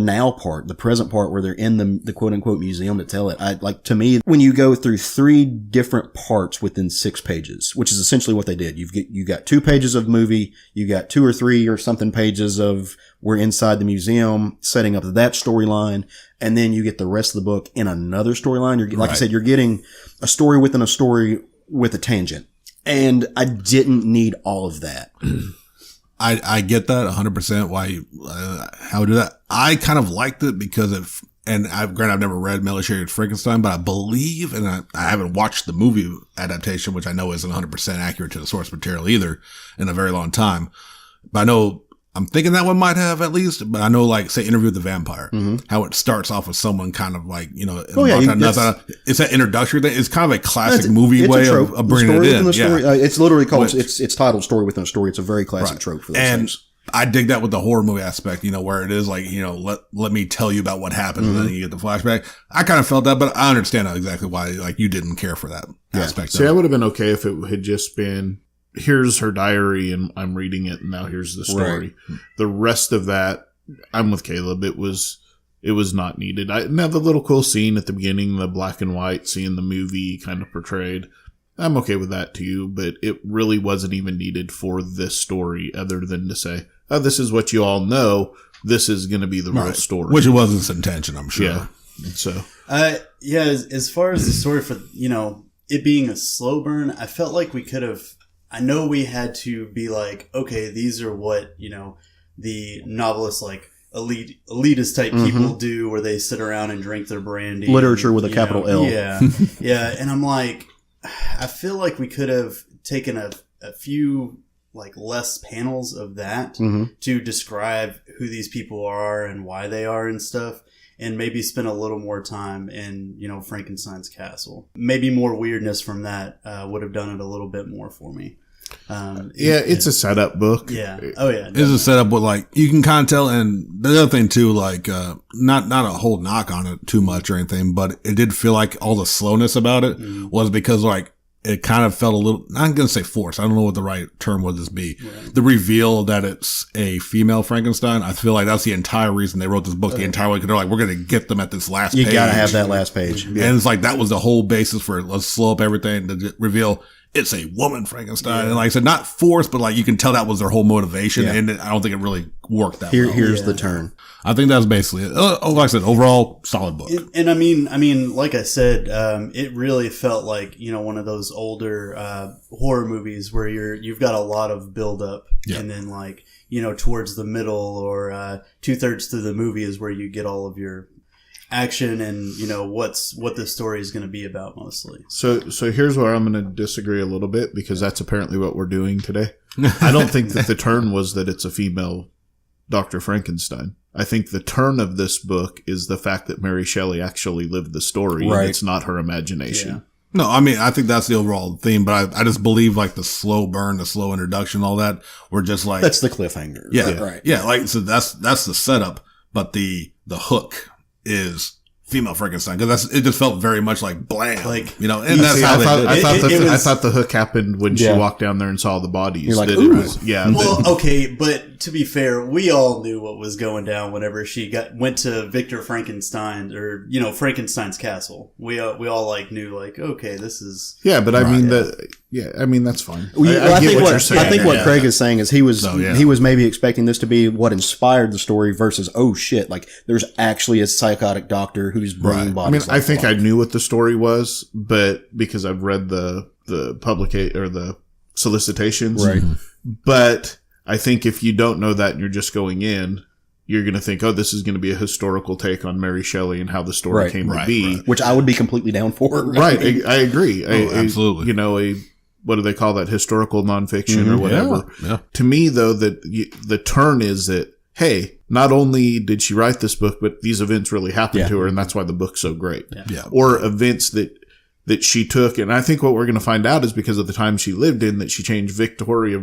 C: now part, the present part, where they're in the quote unquote museum to tell it. To me, when you go through 3 different parts within 6 pages, which is essentially what they did. You got 2 pages of movie, you got 2 or 3 or something pages of we're inside the museum setting up that storyline. And then you get the rest of the book in another storyline. Like I said, you're getting a story within a story with a tangent. And I didn't need all of that.
E: I get that 100%. Why, how we do that. I kind of liked it because I've never read Mary Shelley's Frankenstein, but I believe, and I haven't watched the movie adaptation, which I know isn't 100% accurate to the source material either in a very long time. But I know, I'm thinking that one might have at least, but I know, like, say, Interview with the Vampire, how it starts off with someone kind of like, it's that introductory thing. It's kind of a classic movie way of bringing it in.
C: It's literally called, it's titled Story Within a Story. It's a very classic trope for those things.
E: I dig that with the horror movie aspect, where it is like, let me tell you about what happened and then you get the flashback. I kind of felt that, but I understand exactly why, like, you didn't care for that aspect.
D: See, I would have been okay if it had just been, here's her diary and I'm reading it and now here's the story. Right. The rest of that, I'm with Caleb. It was not needed. Now the little cool scene at the beginning, the black and white, seeing the movie kind of portrayed, I'm okay with that too, but it really wasn't even needed for this story other than to say, oh, this is what you all know. This is going to be the real story.
E: Which it was its intention, I'm sure.
D: Yeah. So,
F: as far as the story for, it being a slow burn, I felt like we could have, I know we had to be like, okay, these are what, the novelists, like elitist type people do, where they sit around and drink their brandy.
C: Literature with a capital L.
F: Yeah. Yeah. And I'm like, I feel like we could have taken a few, like, less panels of that to describe who these people are and why they are and stuff. And maybe spend a little more time in, Frankenstein's castle. Maybe more weirdness from that would have done it a little bit more for me.
D: It's a setup book.
F: Yeah. Oh yeah.
E: It's a setup with like, you can kind of tell. And the other thing too, like, not a whole knock on it too much or anything, but it did feel like all the slowness about it was because like, it kind of felt a little, I'm going to say forced. I don't know what the right term would this be. Right. The reveal that it's a female Frankenstein. I feel like that's the entire reason they wrote this book the entire way. Cause they're like, we're going to get them at this last page.
C: You got to have that last page.
E: And it's like, that was the whole basis for it. Let's slow up everything to reveal it's a woman Frankenstein. And like I said, not forced, but like you can tell that was their whole motivation. And I don't think it really worked that well.
C: Here's the turn.
E: I think that's basically it. Like I said, overall solid book.
F: And I mean, like I said, it really felt like, one of those older, horror movies where you've got a lot of build up and then like, towards the middle or, 2/3 through the movie is where you get all of your action and what the story is going to be about mostly.
D: So here's where I'm going to disagree a little bit because that's apparently what we're doing today. I don't think that the turn was that it's a female Dr. Frankenstein. I think the turn of this book is the fact that Mary Shelley actually lived the story.
C: Right.
D: And it's not her imagination.
F: Yeah.
E: No, I mean, I think that's the overall theme, but I just believe like the slow burn, the slow introduction, all that, we're just like,
C: That's the cliffhanger.
E: yeah,
C: Right.
E: Yeah. Like, so that's the setup, but the hook is female Frankenstein. Cause it just felt very much like blam,
F: Like,
E: and that's
D: See,
E: how they did it.
D: I thought the hook happened when she walked down there and saw the bodies.
C: You're like,
D: that
C: ooh.
D: it was,
F: well, okay, but to be fair, we all knew what was going down whenever she went to Victor Frankenstein or Frankenstein's castle. We all like knew like, okay, this is
D: but I mean that's fine.
C: Well,
D: I get what you're saying.
C: I think what
E: Yeah.
C: Craig is saying is he was
E: yeah.
C: he was maybe expecting this to be what inspired the story versus oh shit, like there's actually a psychotic doctor who's bringing
E: Right.
C: bodies.
D: I think I knew what the story was, but because I've read the or the solicitations,
C: Right.
D: But I think if you don't know that and you're just going in, you're going to think, oh, this is going to be a historical take on Mary Shelley and how the story
C: Right.
D: came to
E: Right,
D: be.
E: right.
C: which I would be completely down for.
D: Right. I agree.
E: absolutely.
D: What do they call that? Historical nonfiction or whatever.
E: Yeah.
D: To me, though, the turn is that, hey, not only did she write this book, but these events really happened to her, and that's why the book's so great.
E: Yeah.
D: Or events that she took, and I think what we're going to find out is because of the time she lived in, that she changed Victoria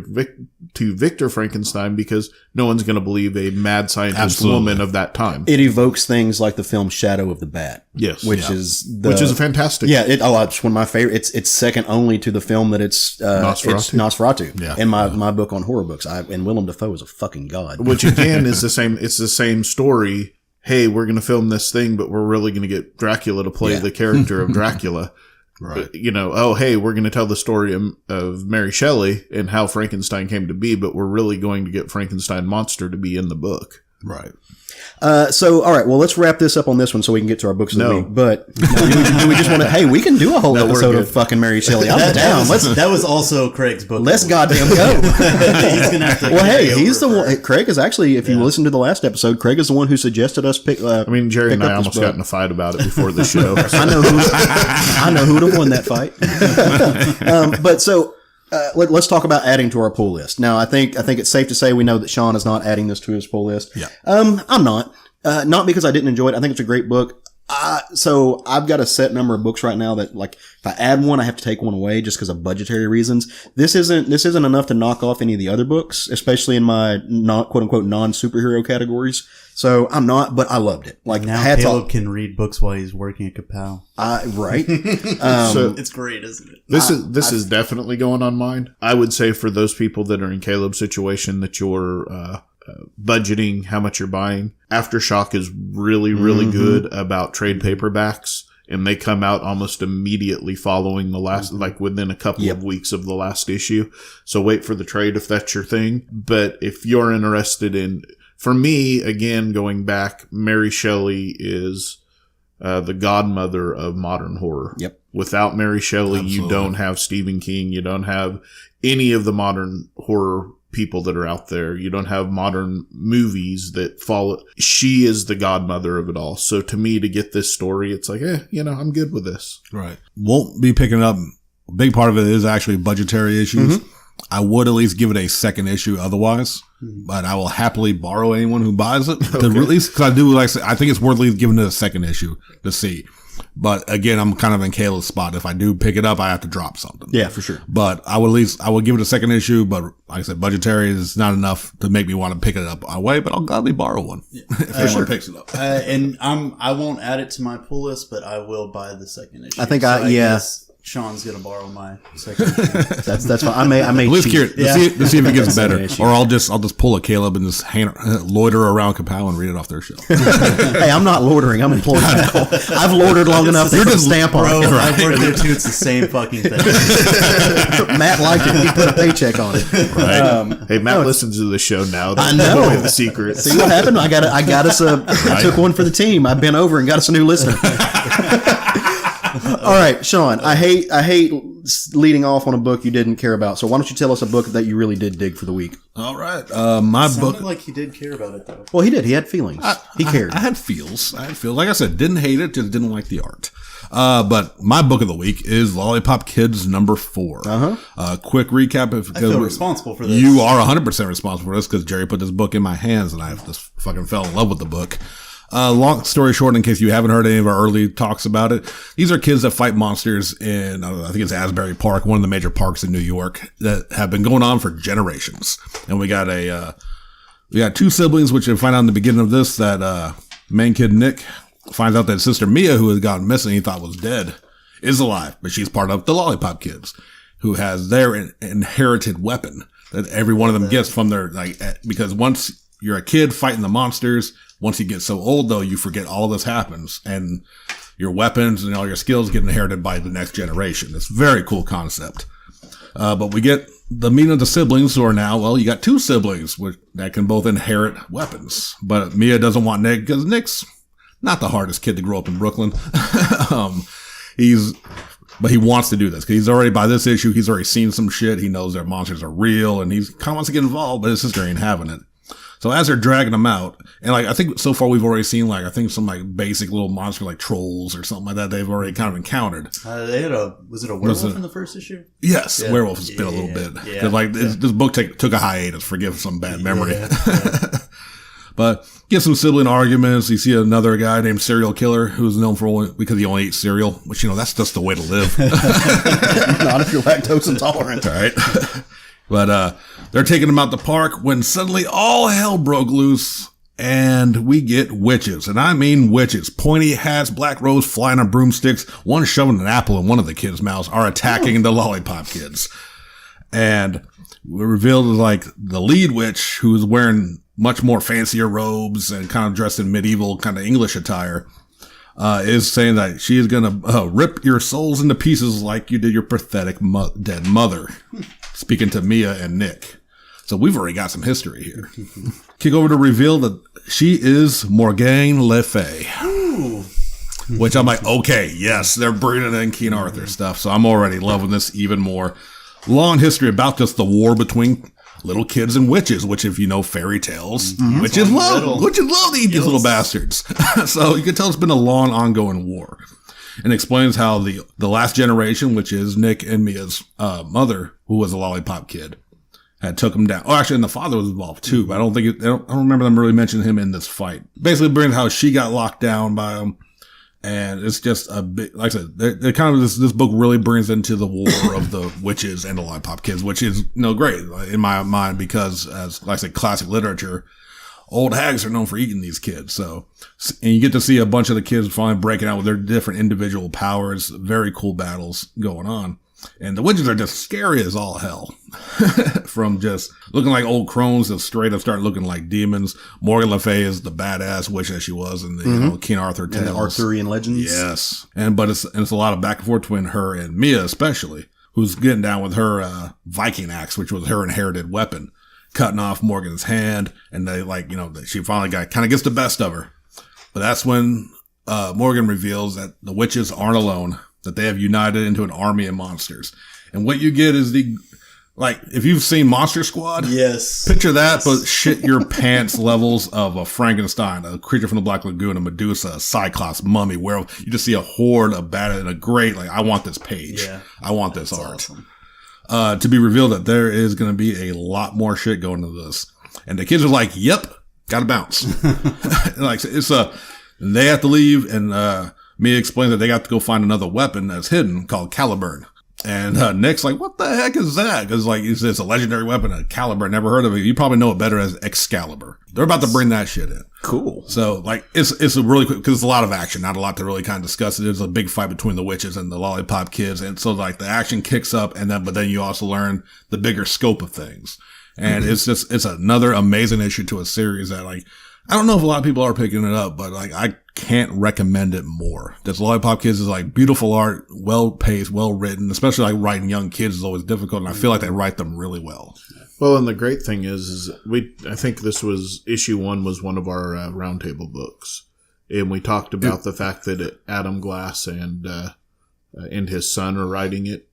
D: to Victor Frankenstein because no one's going to believe a mad scientist
E: Absolutely.
D: woman of that time.
C: It evokes things like the film Shadow of the Bat.
D: Yes.
C: Which is
D: Which is fantastic.
C: Yeah, it's one of my favorite. It's second only to the film that it's Nosferatu.
E: Yeah.
C: And my book on horror books. And Willem Dafoe is a fucking god.
D: Which again is the same. It's the same story. Hey, we're going to film this thing, but we're really going to get Dracula to play the character of Dracula.
E: Right.
D: Hey, we're going to tell the story of Mary Shelley and how Frankenstein came to be, but we're really going to get Frankenstein monster to be in the book.
E: Right.
C: So, all right, well, let's wrap this up on this one so we can get to our books of the
D: No.
C: week. But do we just want to, hey, we can do a whole
D: No, we're
C: episode
D: good.
C: of fucking Mary Shelley. I'm down.
F: that was also Craig's book.
C: Let's goddamn go.
F: He's gonna have to
C: Well, hey,
F: carry
C: he's the
F: over
C: one. Craig is actually, if you listen to the last episode, Craig is the one who suggested us pick.
D: I mean, Jerry and
C: pick
D: I
C: up this
D: almost
C: book.
D: got in a fight about it before the show.
C: I know who would have won that fight. But so let's talk about adding to our pull list. Now, I think it's safe to say we know that Sean is not adding this to his pull list.
E: Yeah.
C: I'm not. Not because I didn't enjoy it. I think it's a great book. So I've got a set number of books right now that, like, if I add one, I have to take one away just because of budgetary reasons. This isn't enough to knock off any of the other books, especially in my quote unquote non-superhero categories. So I'm not, but I loved it. Like,
F: Now
C: hats
F: Caleb
C: off.
F: can read books while he's working at Kapow.
C: Right.
D: So
F: It's great, isn't it?
D: this is definitely going on mine. I would say for those people that are in Caleb's situation that you're budgeting how much you're buying, Aftershock is really, really good about trade paperbacks. And they come out almost immediately following the last, like within a couple of weeks of the last issue. So wait for the trade if that's your thing. But if you're interested in, for me, again, going back, Mary Shelley is the godmother of modern horror.
C: Yep.
D: Without Mary Shelley, you
E: Absolutely.
D: don't have Stephen King. You don't have any of the modern horror people that are out there. You don't have modern movies that follow. She is the godmother of it all. So to me, to get this story, it's like, I'm good with this.
E: Right. Won't be picking up. A big part of it is actually budgetary issues. I would at least give it a second issue otherwise, but I will happily borrow anyone who buys it. At least, because I do, like, I think it's worth at least giving it a second issue to see. But again, I'm kind of in Kayla's spot. If I do pick it up, I have to drop something.
C: Yeah, for sure.
E: But I will give it a second issue. But like I said, budgetary is not enough to make me want to pick it up away. But I'll gladly borrow one if anyone picks it up.
F: And I won't add it to my pull list, but I will buy the second issue.
C: I think
F: guess Sean's gonna borrow my second issue.
C: That's fine. I may
E: At least
C: cheat.
E: curious to see if it gets better,
C: issue.
E: or I'll just pull a Caleb and just loiter around Kapow and read it off their shelf.
C: Hey, I'm not loitering. I'm employed now. I've loitered long enough. You're just stamp on
F: Bro,
C: it.
F: I've worked there too. It's the same fucking thing.
C: Matt liked it. He put a paycheck on it.
E: Right.
D: Hey, Matt listens to the show now.
C: I know.
D: Don't give the secret.
C: See what happened? I got us I took one for the team. I bent over and got us a new listener. All right, Sean. I hate leading off on a book you didn't care about. So why don't you tell us a book that you really did dig for the week?
E: All right. My book.
F: Sounded like he did care about it though.
C: Well, he did. He had feelings. He cared.
E: I had feels. Like I said, didn't hate it, just didn't like the art. But my book of the week is Lollipop Kids number 4. Quick recap.
F: I feel responsible for this.
E: You are 100% responsible for this because Jerry put this book in my hands and I just fucking fell in love with the book. Long story short, in case you haven't heard any of our early talks about it, these are kids that fight monsters in, I think it's Asbury Park, one of the major parks in New York, that have been going on for generations. And we got 2 siblings, which you find out in the beginning of this, that, main kid Nick finds out that his sister Mia, who had gone missing, he thought was dead, is alive, but she's part of the Lollipop Kids, who has their inherited weapon that every one of them gets from their, because once you're a kid fighting the monsters, once you get so old, though, you forget all this happens, and your weapons and all your skills get inherited by the next generation. It's a very cool concept. But we get the meeting of the siblings who are now, you got 2 siblings that can both inherit weapons. But Mia doesn't want Nick because Nick's not the hardest kid to grow up in Brooklyn. But he wants to do this because by this issue, he's already seen some shit. He knows their monsters are real and he kind of wants to get involved, but his sister ain't having it. So as they're dragging them out, and I think so far we've already seen some basic little monster like trolls or something like that they've already kind of encountered.
F: They had was it a werewolf in the first issue?
E: Yes,
F: yeah.
E: Werewolf has been a little bit.
F: Yeah.
E: This book took a hiatus, forgive some bad memory. But get some sibling arguments. You see another guy named Serial Killer who's known because he only eats cereal, which, that's just the way to live.
C: Not if you're lactose intolerant.
E: All right. But they're taking him out the park when suddenly all hell broke loose and we get witches. And I mean witches. Pointy hats, black robes, flying on broomsticks, one shoving an apple in one of the kids' mouths, are attacking the Lollipop Kids. And we're revealed as the lead witch, who's wearing much more fancier robes and kind of dressed in medieval kind of English attire, is saying that she is going to rip your souls into pieces like you did your pathetic dead mother. Speaking to Mia and Nick. So we've already got some history here. Kick over to reveal that she is Morgane Le Fay. Which I'm like, okay, yes, they're bringing in King Arthur stuff. So I'm already loving this even more. Long history about just the war between little kids and witches, which if you know fairy tales, witches love to eat these little bastards. So you can tell it's been a long ongoing war. And explains how the last generation, which is Nick and Mia's mother, who was a Lollipop Kid, had took him down. Oh, actually, and the father was involved too, but I don't remember them really mentioning him in this fight. Basically, brings how she got locked down by him, and it's just a big, like I said, they kind of this book really brings into the war of the witches and the Lollipop Kids, which is great in my mind because, as like I said, classic literature. Old hags are known for eating these kids. So, and you get to see a bunch of the kids finally breaking out with their different individual powers. Very cool battles going on. And the witches are just scary as all hell. From just looking like old crones to straight up start looking like demons. Morgan Le Fay is the badass witch that she was in the King Arthur tales.
C: And the Arthurian legends.
E: Yes. But it's a lot of back and forth between her and Mia especially, who's getting down with her Viking axe, which was her inherited weapon. Cutting off Morgan's hand, and they she finally gets the best of her. But that's when Morgan reveals that the witches aren't alone, that they have united into an army of monsters. And what you get is if you've seen Monster Squad,
F: yes,
E: picture that, but shit your pants levels of a Frankenstein, a creature from the Black Lagoon, a Medusa, a Cyclops, mummy, where you just see a horde of bad and a great, I want this page. Yeah, I want this art. Awesome. To be revealed that there is going to be a lot more shit going into this. And the kids are like, yep, gotta bounce. They have to leave and, Mia explains that they got to go find another weapon that's hidden called Caliburn. And Nick's like, what the heck is that? Because like it's a legendary weapon, a caliber. Never heard of it. You probably know it better as Excalibur. They're about to bring that shit in.
C: Cool.
E: So like it's a really quick because it's a lot of action, not a lot to really kind of discuss. There's a big fight between the witches and the lollipop kids, and so like the action kicks up, but then you also learn the bigger scope of things. And it's another amazing issue to a series that like. I don't know if a lot of people are picking it up, but like I can't recommend it more. This Lollipop Kids is like beautiful art, well paced, well written. Especially like writing young kids is always difficult, and I feel like they write them really well.
D: Well, and the great thing is I think this was issue 1 was one of our roundtable books, and we talked about the fact that Adam Glass and his son are writing it.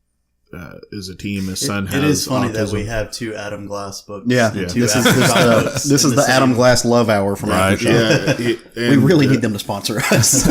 D: Is a team. His son has
F: It is funny that
D: autism.
F: we have 2 Adam Glass books.
C: Yeah.
F: And 2
C: This
F: Aftershock books
C: this
F: in
C: is the Adam
F: same-
C: Glass love hour from
E: Right.
C: Aftershock.
D: Yeah,
C: We really need them to sponsor us.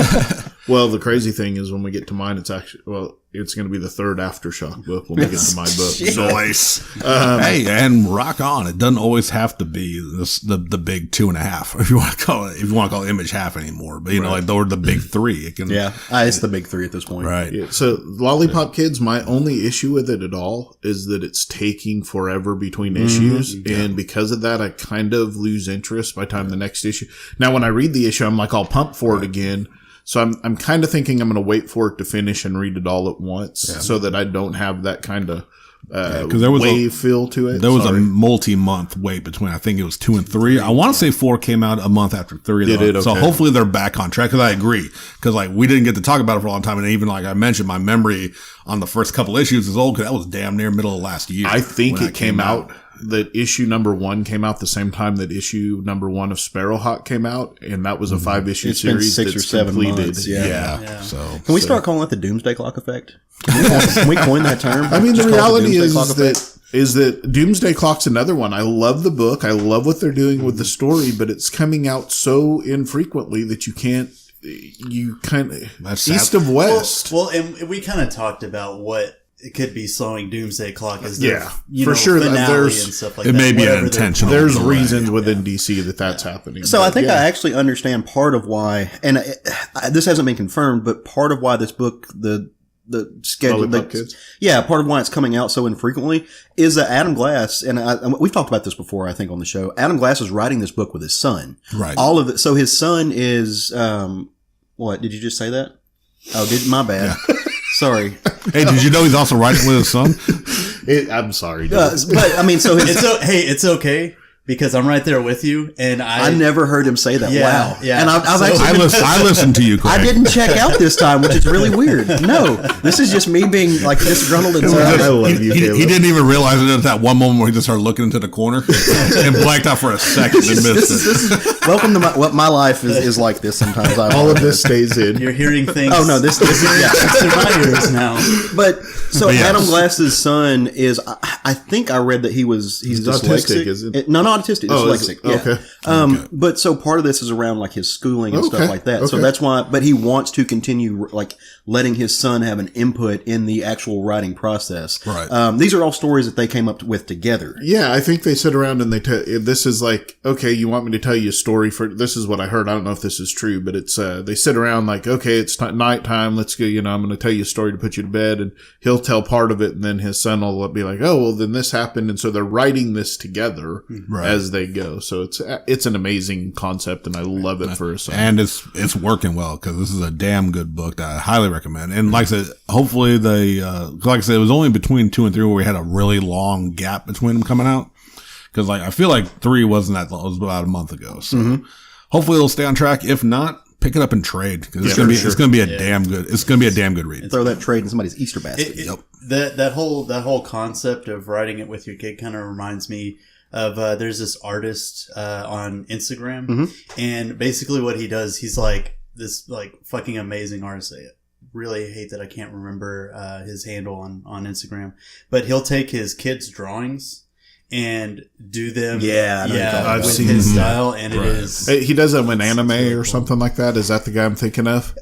D: Well, the crazy thing is when we get to mine, it's going to be the 3rd Aftershock book when we get to my book.
E: Nice. Hey, and rock on. It doesn't always have to be the big 2.5, if you want to call it Image half anymore. But you know, like or the big 3. It can,
C: Yeah, it's the big 3 at this point.
E: right.
D: Yeah, so Lollipop Kids, my only issue with it at all is that it's taking forever between issues. And because of that, I kind of lose interest by the time the next issue. Now, when I read the issue, I'm like, I'll pump for it again. So I'm kind of thinking I'm going to wait for it to finish and read it all at once so that I don't have that kind of
E: there was
D: wave feel to it.
E: There was
D: Sorry.
E: a multi-month wait between, I think it was 2 and 3. I want to say 4 came out a month after 3.
D: It did,
E: So
D: okay.
E: hopefully they're back on track. Cause I agree. Cause like we didn't get to talk about it for a long time. And even like I mentioned, my memory on the first couple issues is old. Cause that was damn near middle of last year.
D: I think
E: when
D: it came out that issue number 1 came out the same time that issue number 1 of Sparrowhawk came out, and that was a 5-issue
C: It's been
D: series
C: 6 or
D: that's
C: 7
D: completed.
C: months, yeah.
F: Yeah.
E: So
C: Can we start calling it the Doomsday Clock effect? Can we coin that term?
D: I mean, the
C: Just call it
D: reality
C: Doomsday
D: is
C: Clock effect?
D: that Doomsday Clock's another one. I love the book. I love what they're doing with the story, but it's coming out so infrequently that you kind of
E: That's
D: east
E: sad.
D: of west.
F: Well, and we kind of talked about what it could be slowing Doomsday Clock as
D: Yeah,
F: the
D: for sure,
F: finale
D: there's-
F: and stuff like
E: it
F: that.
E: may be
F: whatever they're
E: unintentional.
F: doing.
D: There's
E: Right.
D: reasons within DC that's happening.
C: So I
D: But
C: think
D: yeah.
C: I actually understand part of why, and this hasn't been confirmed, but part of why this book, the schedule,
D: Lollipop Kids?
C: part of why it's coming out so infrequently is that Adam Glass, and we've talked about this before, I think, on the show. Adam Glass is writing this book with his son.
E: Right.
C: All of it. So his son is, what? Did you just say that? Oh, my bad. Sorry.
E: Hey, did you know he's also writing with his son?
D: I'm sorry. dude.
C: But I mean, so his,
F: It's okay because I'm right there with you, and
C: I never heard him say that.
F: Yeah,
C: Wow.
F: yeah.
C: And I've
F: So-
C: actually
E: I listened to you, Craig.
C: I didn't check out this time, which is really weird. No, this is just me being like disgruntled inside.
D: I love you,
E: He
D: Caleb.
E: didn't even realize it at that one moment where he just started looking into the corner and blanked out for a second and missed it.
C: Welcome to my life is like this sometimes.
D: All of this stays in.
F: You're hearing things.
C: Oh no, this is yeah.
F: to my ears now.
C: But so
E: But yes.
C: Adam Glass's son is. I think I read that he's
D: He's
C: dyslexic.
D: autistic, isn't he?
C: No, not autistic.
D: Oh, is
C: Dyslexic.
D: it?
C: Yeah.
D: Okay.
C: But so part of this is around like his schooling and
D: Okay,
C: stuff like that. So
D: okay.
C: that's why. But he wants to continue like letting his son have an input in the actual writing process.
E: Right.
C: These are all stories that they came up with together.
D: Yeah, I think they sit around and this is like, okay, you want me to tell you a story this is what I heard. I don't know if this is true, but it's, they sit around like, okay, it's nighttime. Let's go, I'm going to tell you a story to put you to bed, and he'll tell part of it. And then his son will be like, oh, well, then this happened. And so they're writing this together
E: Right.
D: as they go. So it's an amazing concept, and I love it for a son.
E: And it's working well because this is a damn good book that I highly recommend. And like I said, hopefully like I said, it was only between 2 and 3 where we had a really long gap between them coming out. Cause like, I feel like 3 wasn't that long. It was about a month ago. So hopefully it'll stay on track. If not, pick it up and trade. Cause it's going to be a damn good read.
C: Throw that trade in somebody's Easter basket.
F: That whole concept of writing it with your kid kind of reminds me of there's this artist on Instagram, and basically what he does, he's like this like fucking amazing artist. I really hate that I can't remember his handle on Instagram, but he'll take his kids' drawings and do them
C: Yeah, I know you're talking about.
F: with
D: I've seen
F: his
D: him.
F: style, and
E: Right.
F: it is
D: He does that in anime
F: really
D: or
F: cool.
D: something like that. Is that the guy I'm thinking of?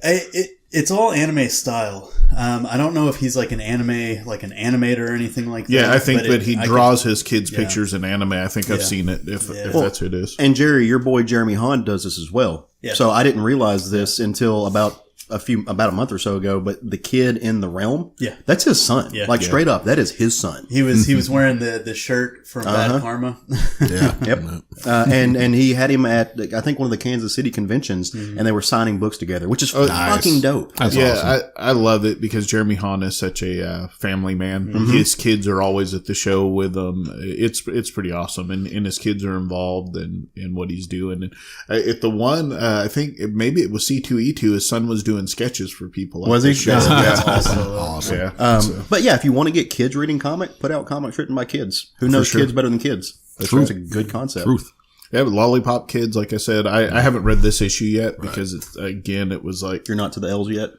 F: It's all anime style. I don't know if he's like an animator or anything like that.
D: Yeah, I think
F: but
D: that he
F: I
D: draws his kids'
F: yeah.
D: pictures in anime. I think I've
F: Yeah.
D: seen it, if
F: Yeah.
D: that's who it is.
C: And Jerry, your boy Jeremy Hahn does this as well.
F: Yeah.
C: So I didn't realize this until about about a month or so ago, but the kid in the realm,
F: Yeah.
C: that's his son.
F: Yeah.
C: Like straight up, that is his son.
F: He was wearing the shirt from Bad Karma.
E: Yeah.
C: Yep. And he had him at, I think, one of the Kansas City conventions, and they were signing books together, which is fucking dope.
E: That's
D: Yeah,
E: awesome.
D: I love it because Jeremy Hahn is such a family man. His kids are always at the show with him. It's pretty awesome, and his kids are involved in what he's doing. And at the one, I think maybe it was C2E2. His son was doing sketches for people.
C: Was
D: at
C: he?
D: the show.
C: That's
E: awesome.
D: Yeah.
C: But yeah, if you want to get kids reading put out comics written by kids. Who knows kids better than kids? That's a good concept.
E: Truth.
D: Yeah, but Lollipop Kids, like I said, I haven't read this issue yet because it was like
C: You're not to the L's yet.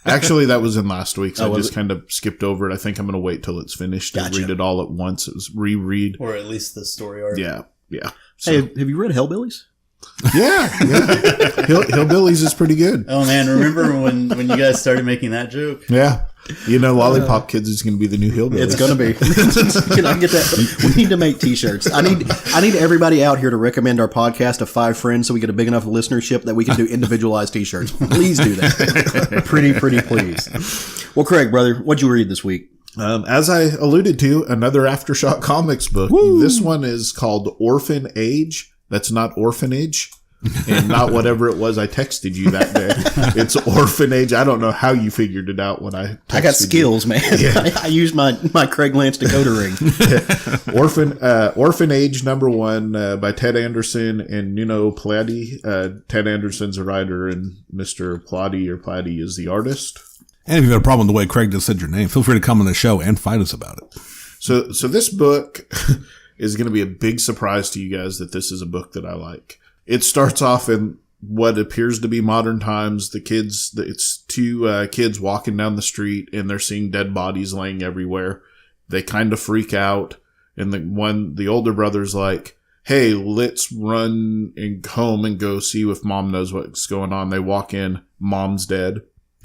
D: actually that was in last week, so I
C: was
D: just kind of skipped over it. I think I'm going to wait till it's finished and
C: Gotcha.
D: read it all at once. It was reread.
F: Or at least the story arc.
D: Yeah.
C: Hey, have you read Hellbillies?
D: Yeah. Hillbillies is pretty good.
F: Oh man, remember when you guys started making that joke?
D: Yeah. Lollipop Kids is going to be the new Hillbillies.
C: It's gonna be. Can I get that? We need to make T-shirts. I need everybody out here to recommend our podcast to 5 friends so we get a big enough listenership that we can do individualized T-shirts. Please do that. pretty please. Well, Craig, brother, what'd you read this week?
D: As I alluded to, another Aftershock Comics book. Woo! This one is called Orphan Age. That's not orphanage. And not whatever it was I texted you that day. It's Orphanage. I don't know how you figured it out when I texted
C: I got skills, man.
D: Yeah.
C: I used my Craig Lance decoder ring.
D: Orphanage #1 by Ted Anderson and Nuno Plati. Ted Anderson's a writer and Mr. Plati is the artist.
E: And if you've got a problem with the way Craig just said your name, feel free to come on the show and fight us about it.
D: So this book is going to be a big surprise to you guys that this is a book that I like. It starts off in what appears to be modern times. It's 2 kids walking down the street and they're seeing dead bodies laying everywhere. They kind of freak out. And the older brother's like, hey, let's run home and go see if mom knows what's going on. They walk in, mom's dead.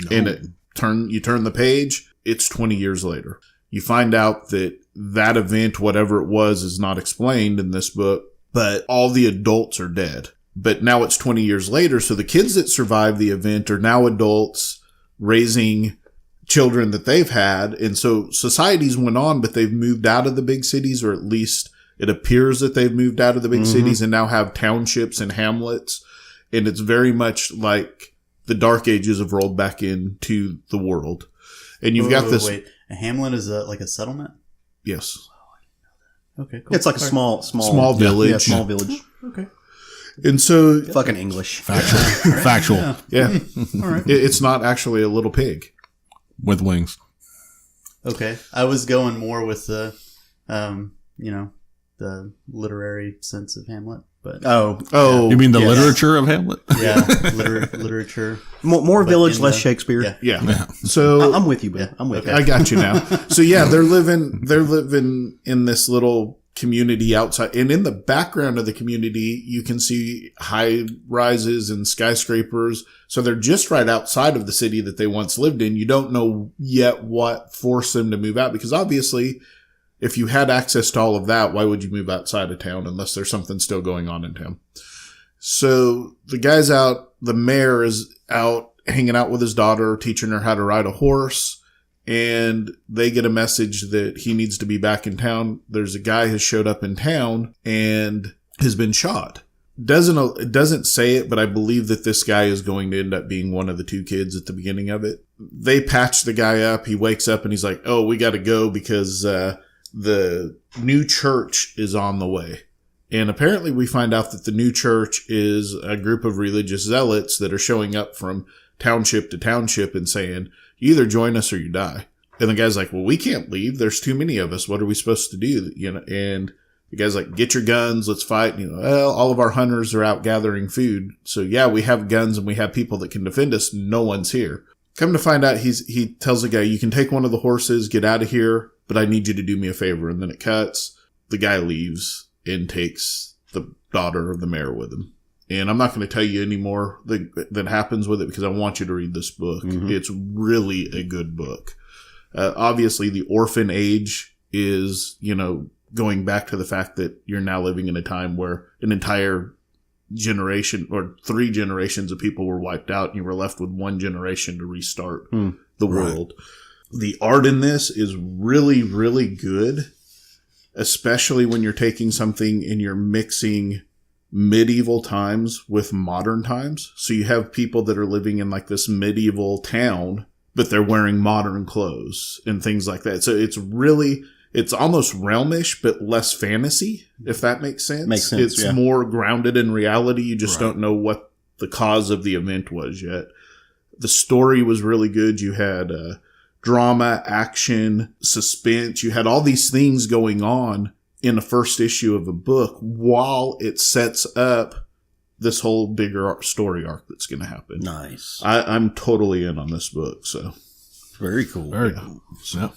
D: No. And you turn the page, it's 20 years later. You find out that event, whatever it was, is not explained in this book. But all the adults are dead. But now it's 20 years later, so the kids that survived the event are now adults raising children that they've had. And so societies went on, but they've moved out of the big cities, or at least it appears that they've moved out of the big cities and now have townships and hamlets. And it's very much like the Dark Ages have rolled back into the world. And you've got this.
F: Wait, a hamlet is like a settlement?
D: Yes.
F: Okay, cool.
C: It's like a small
D: village.
C: Yeah, small village.
F: Okay.
D: And so,
C: Fucking English.
E: Factual.
D: yeah,
F: All right.
D: it's not actually a little pig.
E: With wings.
F: Okay. I was going more with the, the literary sense of Hamlet, but
C: Oh,
E: You mean the
F: Yes.
E: literature of Hamlet?
F: yeah, literature.
C: more
F: But
C: village,
F: in
C: less
F: the-
C: Shakespeare.
F: Yeah.
D: Yeah. So
C: I'm with you, bro.
F: Yeah.
C: I'm with
F: Okay.
D: I got you now. So yeah, they're living in this little community outside, and in the background of the community, you can see high rises and skyscrapers. So they're just right outside of the city that they once lived in. You don't know yet what forced them to move out, because obviously, if you had access to all of that, why would you move outside of town unless there's something still going on in town? So the guy's out, the mayor is out hanging out with his daughter, teaching her how to ride a horse. And they get a message that he needs to be back in town. There's a guy who showed up in town and has been shot. It doesn't say it, but I believe that this guy is going to end up being one of the 2 kids at the beginning of it. They patch the guy up. He wakes up and he's like, oh, we got to go because the new church is on the way. And apparently we find out that the new church is a group of religious zealots that are showing up from township to township and saying, you either join us or you die. And the guy's like, well, we can't leave. There's too many of us. What are we supposed to do? And the guy's like, get your guns. Let's fight. Well, all of our hunters are out gathering food. So yeah, we have guns and we have people that can defend us. No one's here. Come to find out, he tells the guy, you can take one of the horses, get out of here, but I need you to do me a favor. And then it cuts. The guy leaves and takes the daughter of the mayor with him. And I'm not going to tell you any more that happens with it because I want you to read this book. Mm-hmm. It's really a good book. Obviously, the orphan age is, going back to the fact that you're now living in a time where an entire generation or 3 generations of people were wiped out and you were left with 1 generation to restart the world. The art in this is really, really good, especially when you're taking something and you're mixing medieval times with modern times. So you have people that are living in like this medieval town, but they're wearing modern clothes and things like that. So it's almost realmish, but less fantasy, if that makes sense.
C: Makes sense.
D: It's more grounded in reality. You just don't know what the cause of the event was yet. The story was really good. You had drama, action, suspense. You had all these things going on in the first issue of a book while it sets up this whole bigger story arc that's going to happen.
C: Nice.
D: I'm totally in on this book. So
C: Very cool.
E: Very cool. Yep.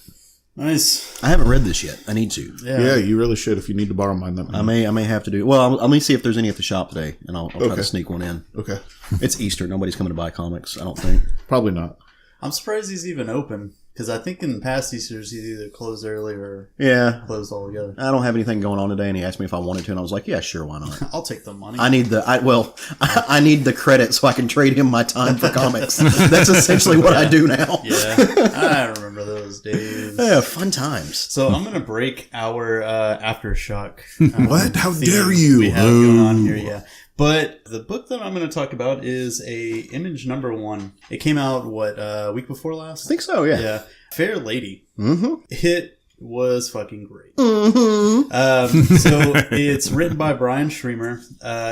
F: Nice.
C: I haven't read this yet. I need to.
D: yeah, you really should. If you need to borrow mine, that
C: I may have to do. Well, let me see if there's any at the shop today, and I'll try to sneak one in.
D: Okay.
C: It's Easter. Nobody's coming to buy comics. I don't think.
D: Probably not.
F: I'm surprised he's even open because I think in past Easters he's either closed early or
C: Yeah.
F: closed altogether.
C: I don't have anything going on today, and he asked me if I wanted to, and I was like, "Yeah, sure, why not?"
F: I'll take the money.
C: I need I need the credit so I can trade him my time for comics. That's essentially what I do now.
F: Yeah, I remember those days.
C: Yeah, fun times.
F: So I'm gonna break our Aftershock.
D: What? How
F: theme
D: dare you?
F: We have going on here, yeah. But the book that I'm going to talk about is a Image #1. It came out a week before last.
C: I think so. Yeah.
F: Yeah, Fair Lady.
C: Mm-hmm.
F: It was fucking great.
C: Mm-hmm.
F: So it's written by Brian Schremer,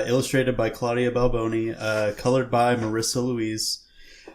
F: illustrated by Claudia Balboni, colored by Marissa Louise,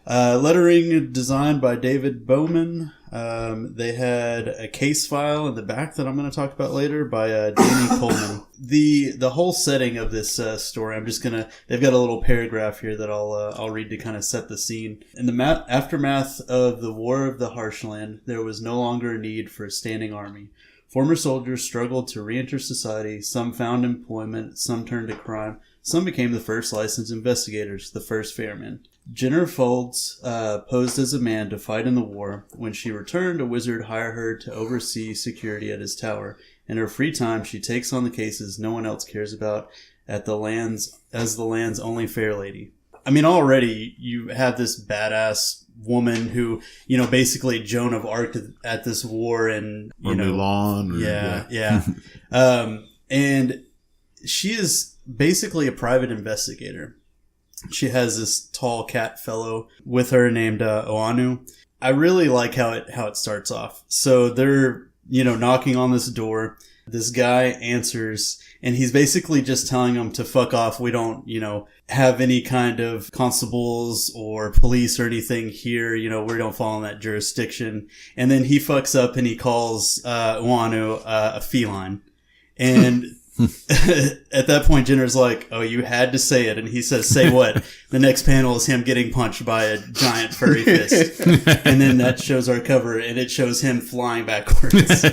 F: lettering designed by David Bowman. They had a case file in the back that I'm going to talk about later by Jamie Coleman. The whole setting of this story, they've got a little paragraph here that I'll read to kind of set the scene. In the aftermath of the War of the Harshland, there was no longer a need for a standing army. Former soldiers struggled to re-enter society. Some found employment, some turned to crime. Some became the first licensed investigators, the first fairmen. Jennifer Folds posed as a man to fight in the war. When she returned, a wizard hired her to oversee security at his tower. In her free time, she takes on the cases no one else cares about as the land's only fair lady. I mean, already you have this badass woman who, basically Joan of Arc at this war and,
D: Mulan.
F: Yeah. And she is basically a private investigator. She has this tall cat fellow with her named Oanu. I really like how it starts off. So they're, knocking on this door. This guy answers, and he's basically just telling them to fuck off. We don't, have any kind of constables or police or anything here. We don't fall in that jurisdiction. And then he fucks up and he calls Oanu a feline. And at that point, Jenner's like, "Oh, you had to say it." And he says, "Say what?" The next panel is him getting punched by a giant furry fist. And then that shows our cover, and it shows him flying backwards.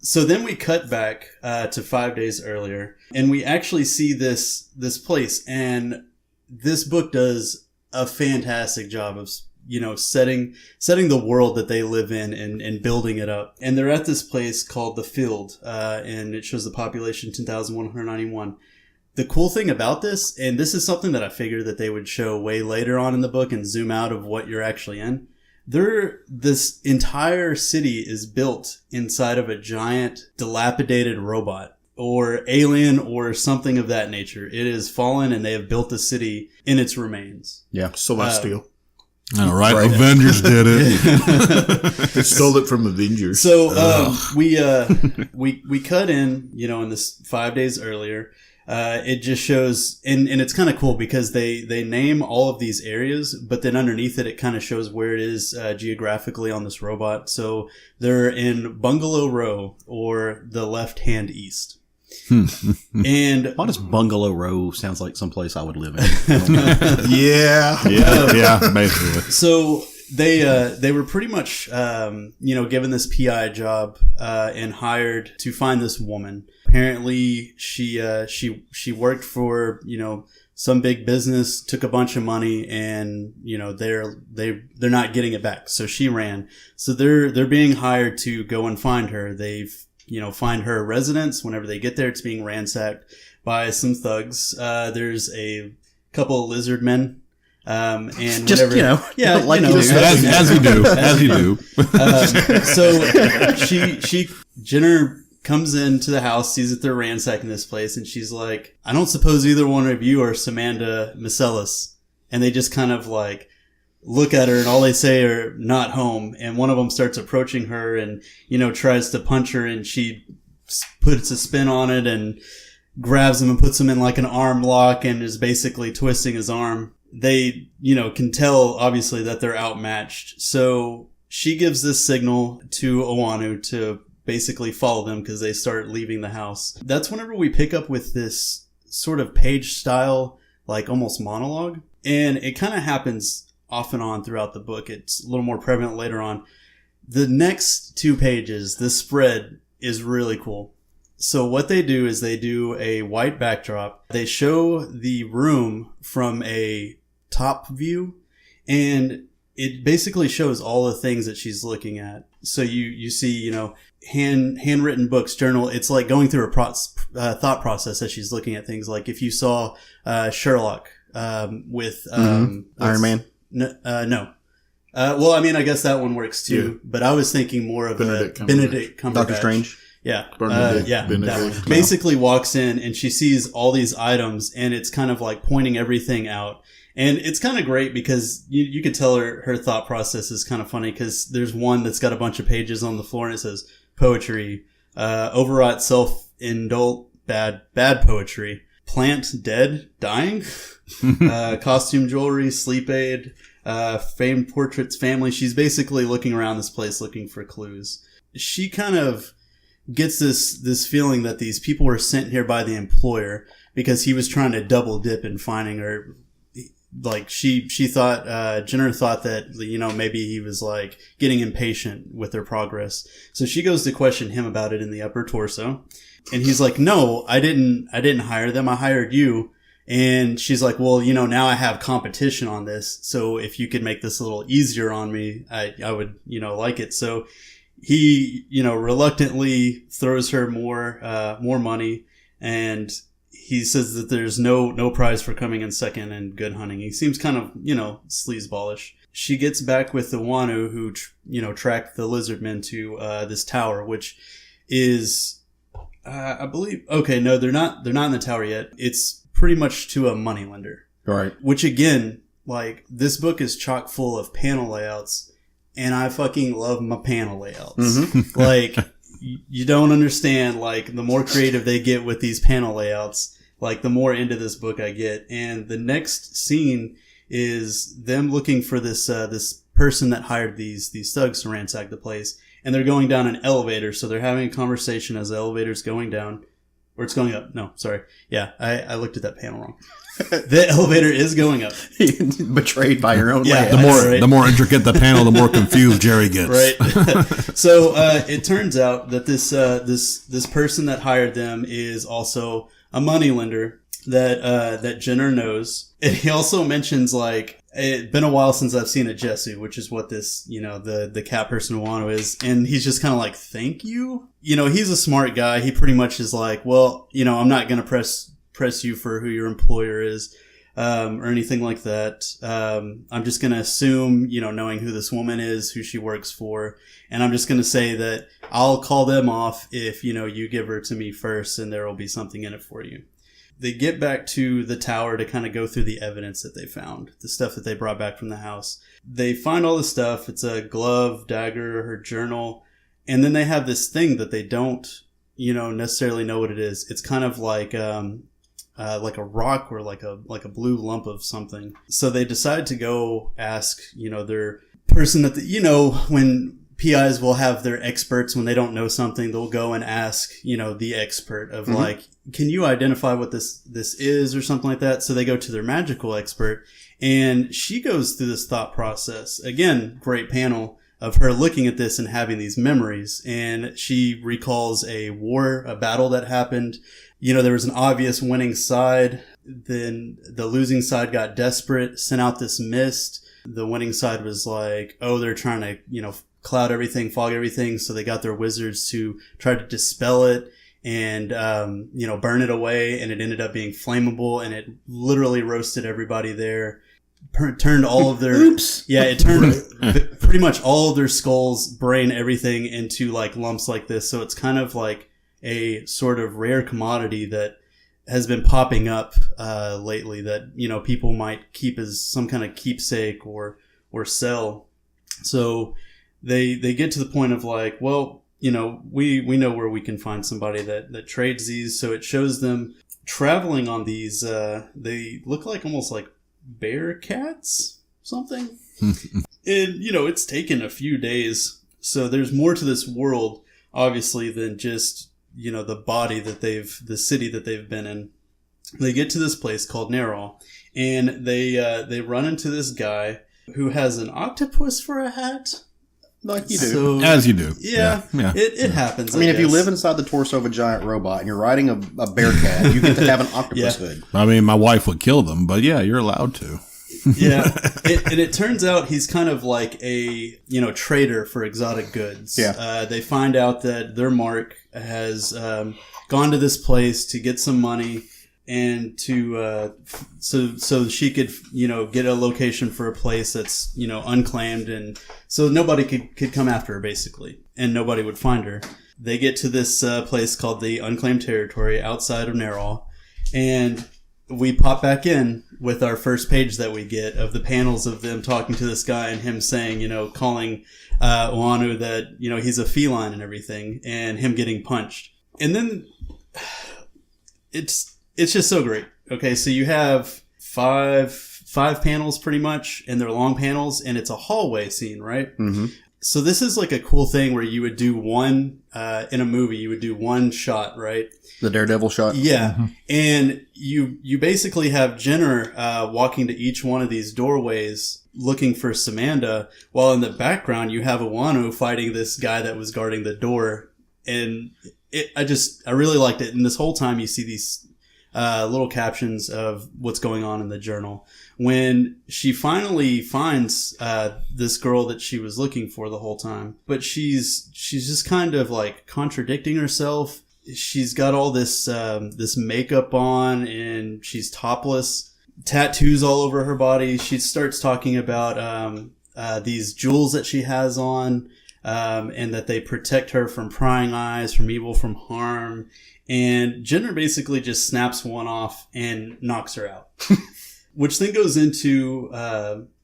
F: So then we cut back to 5 days earlier, and we actually see this place. And this book does a fantastic job of setting the world that they live in and building it up. And they're at this place called The Field, and it shows the population 10,191. The cool thing about this, and this is something that I figured that they would show way later on in the book and zoom out of what you're actually in. This entire city is built inside of a giant dilapidated robot or alien or something of that nature. It is fallen and they have built the city in its remains.
C: Yeah.
D: Celestial.
E: All right. Avengers did it.
D: They stole it from Avengers.
F: So we cut in, in this 5 days earlier. It just shows, and it's kind of cool because they name all of these areas, but then underneath it kind of shows where it is geographically on this robot. So they're in Bungalow Row or the left-hand east. And
C: why does Bungalow Row sounds like someplace I would live in? I don't know.
E: Yeah, basically.
F: So they were pretty much given this PI job and hired to find this woman. Apparently she worked for some big business, took a bunch of money, and they're not getting it back. So she ran. So they're being hired to go and find her. They've find her residence. Whenever they get there, it's being ransacked by some thugs. There's a couple of lizard men. And
C: Just,
F: whenever,
C: like you do.
E: As you do. As you do.
F: So Jenner comes into the house, sees that they're ransacking this place, and she's like, I don't suppose either one of you are Samantha Micellus. And they just kind of like look at her, and all they say are not home. And one of them starts approaching her and, tries to punch her, and she puts a spin on it and grabs him and puts him in like an arm lock and is basically twisting his arm. They, can tell obviously that they're outmatched. So she gives this signal to Owanu to basically follow them because they start leaving the house. That's whenever we pick up with this sort of page style, like almost monologue. And it kind of happens off and on throughout the book. It's a little more prevalent later on. The next 2 pages, the spread is really cool. So what they do is they do a white backdrop. They show the room from a top view, and it basically shows all the things that she's looking at. So you see, handwritten books, journal. It's like going through a thought process as she's looking at things. Like if you saw Sherlock with
C: Iron Man.
F: No. Well, I mean, I guess that one works too. Yeah. But I was thinking more of Benedict Cumberbatch.
C: Doctor Strange.
F: Yeah.
D: Benedict.
F: That one. Basically walks in and she sees all these items, and it's kind of like pointing everything out. And it's kind of great because you could tell her thought process is kind of funny, because there's one that's got a bunch of pages on the floor and it says poetry, overwrought self-indult, bad poetry, plant dead, dying, costume jewelry, sleep aid, famed portraits, family. She's basically looking around this place looking for clues. She kind of gets this feeling that these people were sent here by the employer because he was trying to double dip in finding her. Like she thought, Jenner thought that, maybe he was like getting impatient with their progress. So she goes to question him about it in the upper torso. And he's like, no, I didn't hire them. I hired you. And she's like, well, now I have competition on this. So if you could make this a little easier on me, I would, like it. So he, reluctantly throws her more money, and he says that there's no prize for coming in second and good hunting. He seems kind of, sleazeballish. She gets back with the Wanu who, tracked the lizardmen to this tower, which is, I believe, okay, no, they're not in the tower yet. It's pretty much to a moneylender.
C: Right.
F: Which again, like, this book is chock full of panel layouts, and I fucking love my panel layouts. Mm-hmm. Like, you don't understand, like, the more creative they get with these panel layouts, like, the more into this book I get. And the next scene is them looking for this person that hired these thugs to ransack the place. And they're going down an elevator, so they're having a conversation as the elevator's going down. Or it's going up. No, sorry. Yeah, I looked at that panel wrong. The elevator is going up.
C: Betrayed by your own
F: layout.
E: The more intricate the panel, the more confused Jerry gets.
F: Right. So it turns out that this person that hired them is also a moneylender that Jenner knows. And he also mentions, like, it's been a while since I've seen a Jesu, which is what this, the cat person Wano is. And he's just kind of like, thank you. He's a smart guy. He pretty much is like, well, I'm not going to press you for who your employer is, or anything like that. I'm just going to assume, knowing who this woman is, who she works for. And I'm just going to say that I'll call them off if, you give her to me first, and there will be something in it for you. They get back to the tower to kind of go through the evidence that they found, the stuff that they brought back from the house. They find all the stuff. It's a glove, dagger, her journal. And then they have this thing that they don't, necessarily know what it is. It's kind of like a rock or like a blue lump of something. So they decide to go ask, their person that, when PIs will have their experts, when they don't know something, they'll go and ask, the expert of like, can you identify what this is or something like that? So they go to their magical expert, and she goes through this thought process. Again, great panel of her looking at this and having these memories. And she recalls a battle that happened. There was an obvious winning side. Then the losing side got desperate, sent out this mist. The winning side was like, oh, they're trying to, cloud everything, fog everything. So they got their wizards to try to dispel it and, burn it away. And it ended up being flammable, and it literally roasted everybody there. Turned all of their it turned pretty much all of their skulls, brain, everything into like lumps like this. So it's kind of like a sort of rare commodity that has been popping up lately that people might keep as some kind of keepsake or sell. So they get to the point of like, well, we know where we can find somebody that trades these. So it shows them traveling on these. They look like almost like bear cats, something. And it's taken a few days. So there's more to this world, obviously, than just the city that they've been in. They get to this place called Nerol, and they run into this guy who has an octopus for a hat. Like you do.
E: So, as you do.
F: Yeah. It happens.
C: I mean, if you live inside the torso of a giant robot and you're riding a bear cat, you get to have an octopus hood.
E: I mean, my wife would kill them, but yeah, you're allowed to.
F: Yeah. And it turns out he's kind of like a, trader for exotic goods.
C: Yeah.
F: They find out that their mark has gone to this place to get some money and to so she could get a location for a place that's unclaimed, and so nobody could come after her basically, and nobody would find her. They get to this place called the Unclaimed Territory outside of Nerol, and we pop back in with our first page that we get of the panels of them talking to this guy and him saying, calling Oanu that he's a feline and everything, and him getting punched. And then it's just so great. Okay, so you have five panels pretty much, and they're long panels, and it's a hallway scene, right?
C: Mm-hmm.
F: So this is like a cool thing where you would do one, in a movie, you would do one shot, right?
C: The Daredevil shot?
F: Yeah. Mm-hmm. And you basically have Jenner walking to each one of these doorways looking for Samantha, while in the background you have Oanu fighting this guy that was guarding the door. And I really liked it. And this whole time you see these little captions of what's going on in the journal. When she finally finds this girl that she was looking for the whole time, but she's just kind of like contradicting herself. She's got all this this makeup on, and she's topless, tattoos all over her body. She starts talking about these jewels that she has on, and that they protect her from prying eyes, from evil, from harm. And Jenner basically just snaps one off and knocks her out. Which then goes into,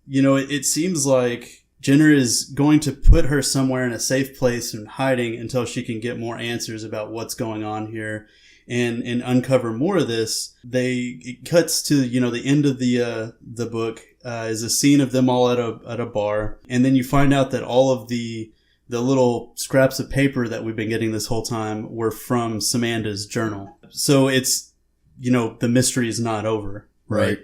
F: it seems like Jenner is going to put her somewhere in a safe place and hiding until she can get more answers about what's going on here and uncover more of this. It cuts to, the end of the book, is a scene of them all at a bar. And then you find out that all of the little scraps of paper that we've been getting this whole time were from Samantha's journal. So it's, the mystery is not over. Right.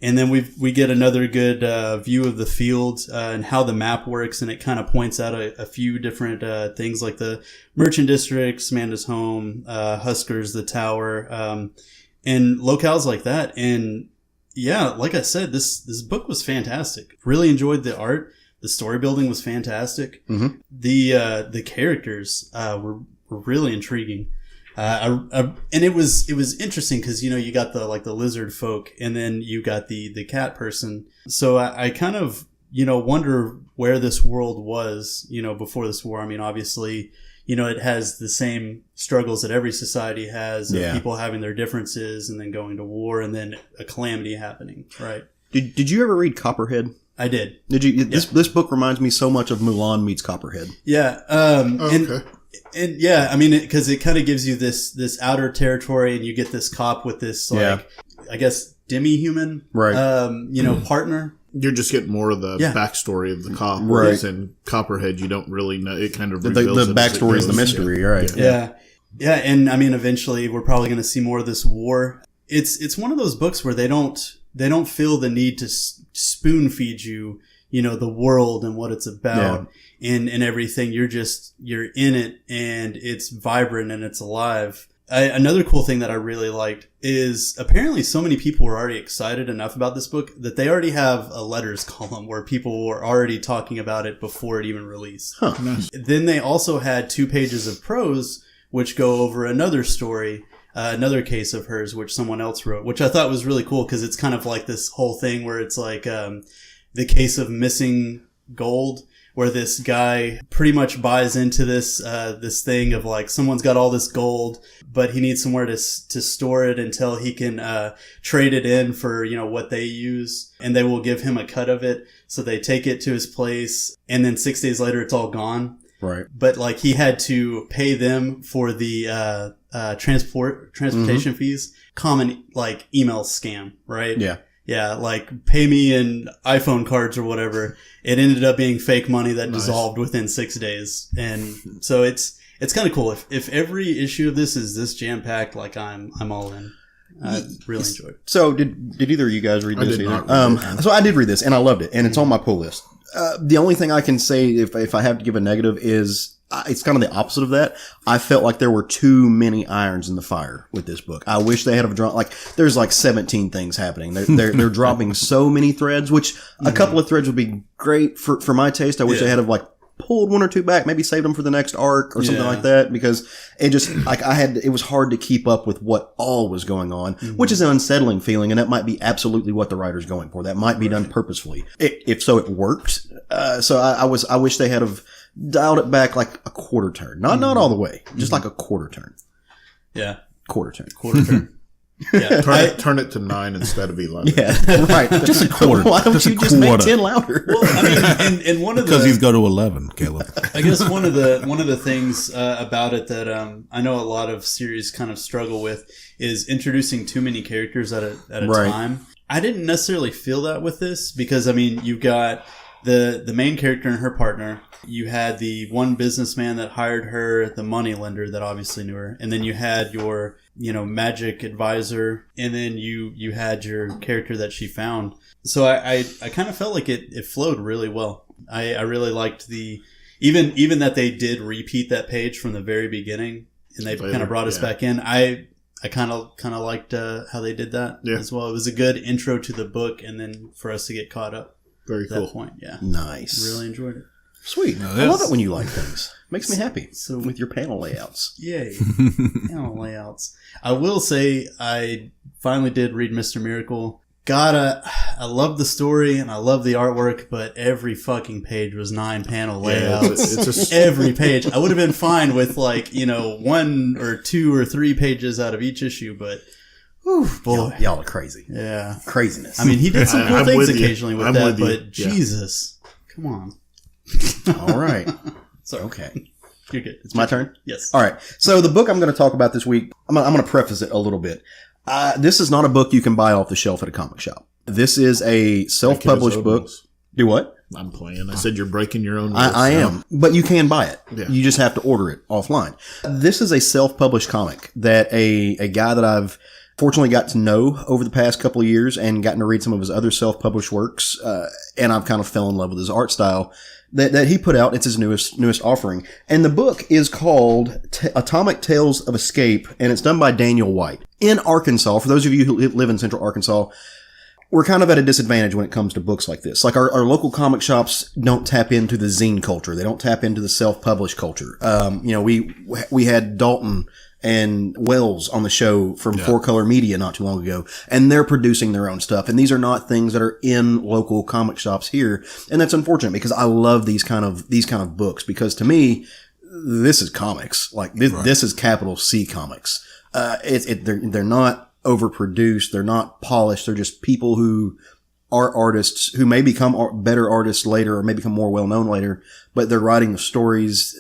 F: And then we get another good view of the field and how the map works, and it kind of points out a few different things like the Merchant District, Samantha's home, Huskers, the tower, and locales like that. And yeah, like I said, this book was fantastic. Really enjoyed the art. The story building was fantastic. Mm-hmm. The characters were really intriguing. And it was interesting because, you got the lizard folk, and then you got the cat person. So I kind of, wonder where this world was, before this war. I mean, obviously, it has the same struggles that every society has of people having their differences and then going to war and then a calamity happening. Right.
C: Did you ever read Copperhead?
F: I did.
C: Did you? This book reminds me so much of Mulan meets Copperhead.
F: Yeah.
D: Okay.
F: And yeah, I mean, because it kind of gives you this outer territory, and you get this cop with this, I guess, demi-human,
C: right?
F: Partner.
D: You're just getting more of the backstory of the cop.
C: Right.
D: Whereas in Copperhead, you don't really know. It kind of
C: the
D: reveals
C: backstory is the mystery, right?
F: Yeah. Yeah. And I mean, eventually we're probably going to see more of this war. It's one of those books where they don't feel the need to spoon feed you, the world and what it's about and everything. You're in it, and it's vibrant and it's alive. Another cool thing that I really liked is apparently so many people were already excited enough about this book that they already have a letters column where people were already talking about it before it even released.
C: Huh.
D: Nice.
F: Then they also had 2 pages of prose, which go over another story, another case of hers, which someone else wrote, which I thought was really cool because it's kind of like this whole thing where it's like the case of missing gold, where this guy pretty much buys into this this thing of like someone's got all this gold, but he needs somewhere to store it until he can trade it in for, you know, what they use, and they will give him a cut of it. So they take it to his place, and then 6 days later it's all gone.
C: Right.
F: But like he had to pay them for the transportation fees. Common like email scam, right?
C: Yeah.
F: Yeah, like pay me in iPhone cards or whatever. It ended up being fake money that dissolved within 6 days. And so it's kind of cool. If every issue of this is this jam packed, like I'm all in. I really enjoyed it.
C: So did either of you guys read
D: I
C: this
D: did
C: either?
D: not read it.
C: So I did read this and I loved it, and it's on my pull list. The only thing I can say if I have to give a negative is it's kind of the opposite of that. I felt like there were too many irons in the fire with this book. I wish they had have drawn, like, there's like 17 things happening. They're dropping so many threads, which a couple of threads would be great for my taste. I wish they had have like pulled 1 or 2 back, maybe saved them for the next arc or something like that, because it just like it was hard to keep up with what all was going on, which is an unsettling feeling, and that might be absolutely what the writer's going for. That might be done purposefully. If so, it worked. So I wish they had have dialed it back like a quarter turn, not all the way, just like a quarter turn.
F: Yeah.
C: Quarter turn.
F: Yeah.
D: Turn it to 9 instead of 11.
C: Yeah, right.
E: Just a quarter.
C: Why don't
E: Just a
C: you just make
E: quarter.
C: 10 louder?
F: Well, I mean, and one of the
E: Because he's go to 11, Caleb.
F: I guess one of the things about it that I know a lot of series kind of struggle with is introducing too many characters at a
C: Right.
F: time. I didn't necessarily feel that with this because, I mean, you've got the main character and her partner. You had the one businessman that hired her, the money lender that obviously knew her, and then you had your, you know, magic advisor, and then you had your character that she found. So I kind of felt like it flowed really well. I really liked even that they did repeat that page from the very beginning, and they kind of brought us back in. I kind of liked how they did that as well. It was a good intro to the book, and then for us to get caught up.
D: Very
F: At
D: cool.
F: that point, yeah.
C: Nice.
F: Really enjoyed it.
C: Sweet. I love it when you like things. Makes me happy.
F: So-
C: with your panel layouts.
F: Yay. Panel layouts. I will say I finally did read Mr. Miracle. God, I love the story and I love the artwork, but every fucking page was 9 panel layouts.
D: It's just
F: Every page. I would have been fine with 1 or 2 or 3 pages out of each issue, but whew, boy.
C: Y'all are crazy.
F: Yeah.
C: Craziness.
F: I mean, he did some cool
D: I'm
F: things
D: with you.
F: occasionally with
D: I'm
F: that,
D: with you.
F: but
D: Yeah.
F: Jesus. Come on.
C: all right.
F: Sorry.
C: Okay.
F: You're good.
C: It's my turn?
F: Yes.
C: All right. So the book I'm going to talk about this week, I'm going to preface it a little bit. This is not a book you can buy off the shelf at a comic shop. This is a self-published book. Do what?
D: I'm playing. I said you're breaking your own rules.
C: I am, but you can buy it.
D: Yeah.
C: You just have to order it offline. This is a self-published comic that a guy that I've fortunately got to know over the past couple of years and gotten to read some of his other self-published works, and I've kind of fell in love with his art style that he put out. It's his newest offering. And the book is called Atomic Tales of Escape, and it's done by Daniel White. In Arkansas, for those of you who live in Central Arkansas, we're kind of at a disadvantage when it comes to books like this. Like our local comic shops don't tap into the zine culture. They don't tap into the self-published culture. We had Dalton and Wells on the show from 4Color Media not too long ago, and they're producing their own stuff. And these are not things that are in local comic shops here. And that's unfortunate because I love these kind of books, because to me, this is comics. Like this is capital C comics. They're not overproduced. They're not polished. They're just people who are artists who may become better artists later or may become more well known later, but they're writing the stories.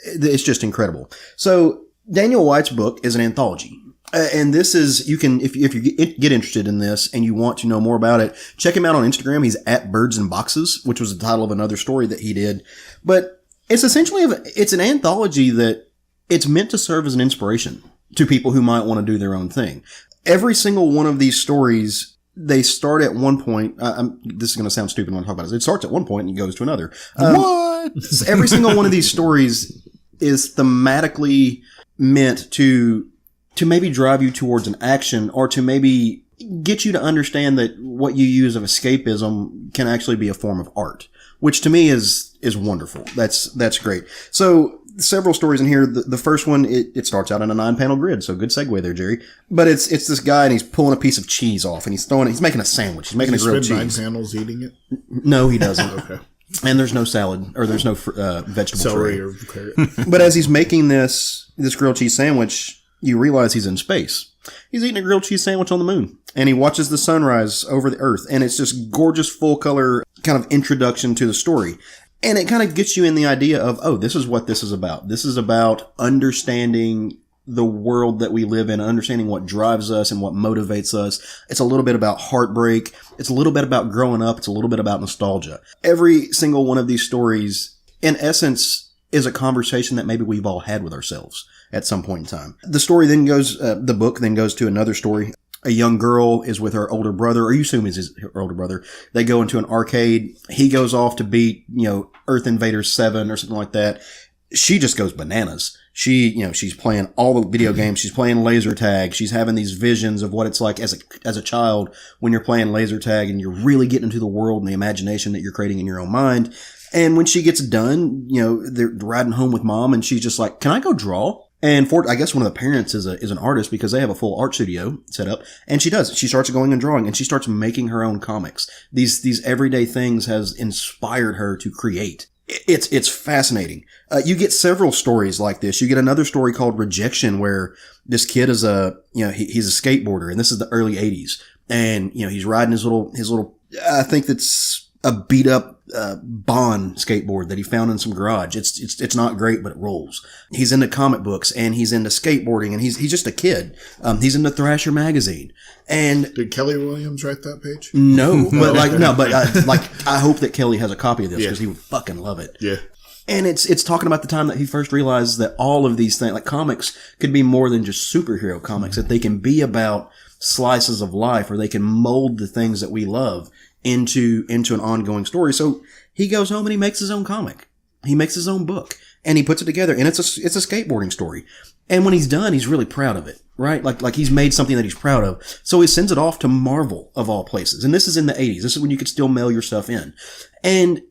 C: It's just incredible. So Daniel White's book is an anthology. And this is, you can, if you get interested in this and you want to know more about it, check him out on Instagram. He's at Birds and Boxes, which was the title of another story that he did. But it's essentially, it's an anthology that it's meant to serve as an inspiration to people who might want to do their own thing. Every single one of these stories, they start at one point. This is going to sound stupid when I talk about it. It starts at one point and it goes to another.
E: What?
C: Every single one of these stories is thematically meant to to maybe drive you towards an action, or to maybe get you to understand that what you use of escapism can actually be a form of art, which to me is wonderful. That's great. So several stories in here. The first one, it starts out on a 9-panel grid. So good segue there, Jerry. But it's this guy, and he's pulling a piece of cheese off, and he's making a sandwich. He's making a grilled cheese.
D: 9 panels eating it?
C: No, he doesn't.
D: Okay.
C: And there's no salad, or there's no vegetable
D: Celery
C: tray.
D: or carrot.
C: But as he's making this grilled cheese sandwich, you realize he's in space. He's eating a grilled cheese sandwich on the moon, and he watches the sunrise over the Earth, and it's just gorgeous, full color kind of introduction to the story. And it kind of gets you in the idea of, oh, this is what this is about. This is about understanding the world that we live in, understanding what drives us and what motivates us. It's a little bit about heartbreak. It's a little bit about growing up. It's a little bit about nostalgia. Every single one of these stories, in essence, is a conversation that maybe we've all had with ourselves at some point in time. The story then goes, the book then goes to another story. A young girl is with her older brother, or you assume is her older brother. They go into an arcade. He goes off to beat, Earth Invaders 7 or something like that. She just goes bananas. She's playing all the video games. She's playing laser tag. She's having these visions of what it's like as a child when you're playing laser tag, and you're really getting into the world and the imagination that you're creating in your own mind. And when she gets done, they're riding home with mom, and she's just like, "Can I go draw?" And I guess one of the parents is an artist, because they have a full art studio set up. And she does. She starts going and drawing, and she starts making her own comics. These everyday things has inspired her to create. It's fascinating. You get several stories like this. You get another story called Rejection, where this kid is he's a skateboarder, and this is the early 80s. And, he's riding his little, I think that's a beat up, Bond skateboard that he found in some garage. It's not great, but it rolls. He's into comic books, and he's into skateboarding, and he's just a kid. He's into Thrasher magazine. And
D: did Kelly Williams write that page?
C: No, but I hope that Kelly has a copy of this, because he would fucking love it.
D: Yeah.
C: And it's talking about the time that he first realized that all of these things, like comics, could be more than just superhero comics, that they can be about slices of life, or they can mold the things that we love into an ongoing story. So he goes home and he makes his own comic. He makes his own book, and he puts it together, and it's a skateboarding story. And when he's done, he's really proud of it, right? Like he's made something that he's proud of. So he sends it off to Marvel, of all places. And this is in the 80s. This is when you could still mail your stuff in. And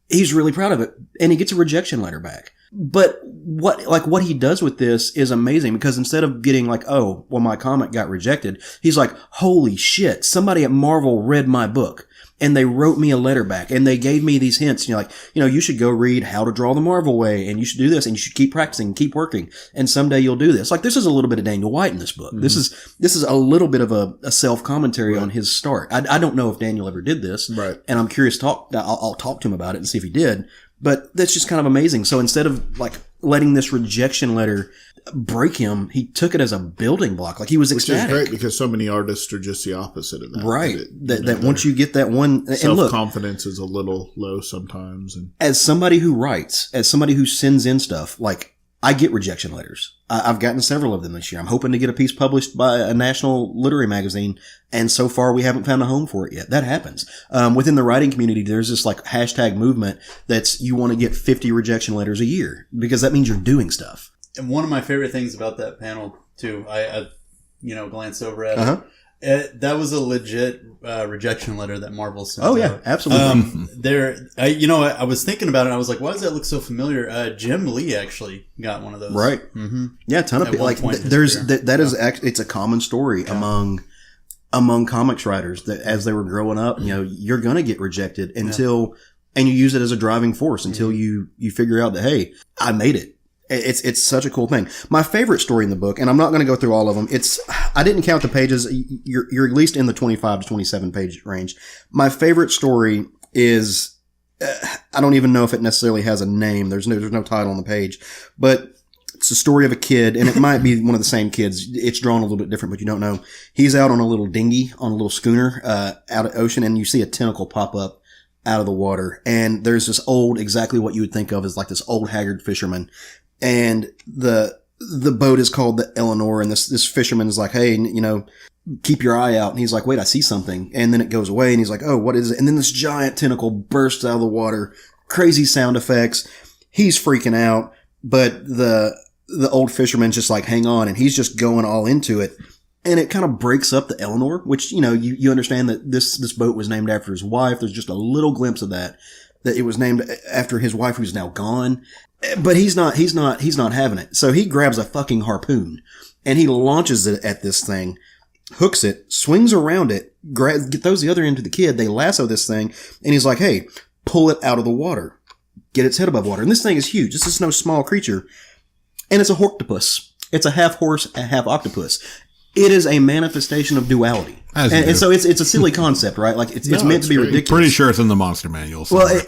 C: he's really proud of it, and he gets a rejection letter back. But what he does with this is amazing, because instead of getting like, oh, well, my comic got rejected, he's like, holy shit, somebody at Marvel read my book, and they wrote me a letter back, and they gave me these hints. And you're like, you should go read How to Draw the Marvel Way, and you should do this, and you should keep practicing, keep working, and someday you'll do this. Like, this is a little bit of Daniel White in this book. Mm-hmm. This is a little bit of a self-commentary on his start. I don't know if Daniel ever did this,
D: right? And
C: I'm curious I'll talk to him about it and see if he did. But that's just kind of amazing. So instead of like letting this rejection letter break him, he took it as a building block. Like, he was ecstatic.
D: Which is great, because so many artists are just the opposite of that.
C: Right. That once you get that one,
D: self-confidence is a little low sometimes. And
C: as somebody who writes, as somebody who sends in stuff, like, I get rejection letters. I've gotten several of them this year. I'm hoping to get a piece published by a national literary magazine, and so far we haven't found a home for it yet. That happens. Within the writing community, there's this like hashtag movement that's, you want to get 50 rejection letters a year, because that means you're doing stuff.
F: And one of my favorite things about that panel too, I glanced over at it. That was a legit rejection letter that Marvel sent.
C: Oh yeah,
F: out.
C: absolutely.
F: I was thinking about it. I was like, why does that look so familiar? Jim Lee actually got one of those.
C: Right.
F: Mm-hmm.
C: Yeah, a ton of people. Like, it's a common story among comics writers, that as they were growing up, you're going to get rejected until, and you use it as a driving force until you figure out that, hey, I made it. It's such a cool thing. My favorite story in the book, and I'm not going to go through all of them. I didn't count the pages. You're at least in the 25 to 27 page range. My favorite story is, I don't even know if it necessarily has a name. There's no title on the page, but it's the story of a kid, and it might be one of the same kids. It's drawn a little bit different, but you don't know. He's out on a little dinghy, on a little schooner, out of ocean, and you see a tentacle pop up out of the water. And there's this exactly what you would think of as like this old haggard fisherman. And the boat is called the Eleanor, and this fisherman is like, hey, keep your eye out. And he's like, wait, I see something. And then it goes away, and he's like, oh, what is it? And then this giant tentacle bursts out of the water. Crazy sound effects. He's freaking out. But the the old fisherman's just like, hang on, and he's just going all into it. And it kind of breaks up the Eleanor, which, you understand that this boat was named after his wife. There's just a little glimpse of that it was named after his wife who's now gone. But he's not having it. So he grabs a fucking harpoon and he launches it at this thing, hooks it, swings around it, throws the other end to the kid. They lasso this thing and he's like, hey, pull it out of the water, get its head above water. And this thing is huge. This is no small creature. And it's a hortopus. It's a half horse, a half octopus. It is a manifestation of duality. And so it's a silly concept, right? Like it's meant to be ridiculous.
E: Pretty sure it's in the monster manual.
C: Well,
F: is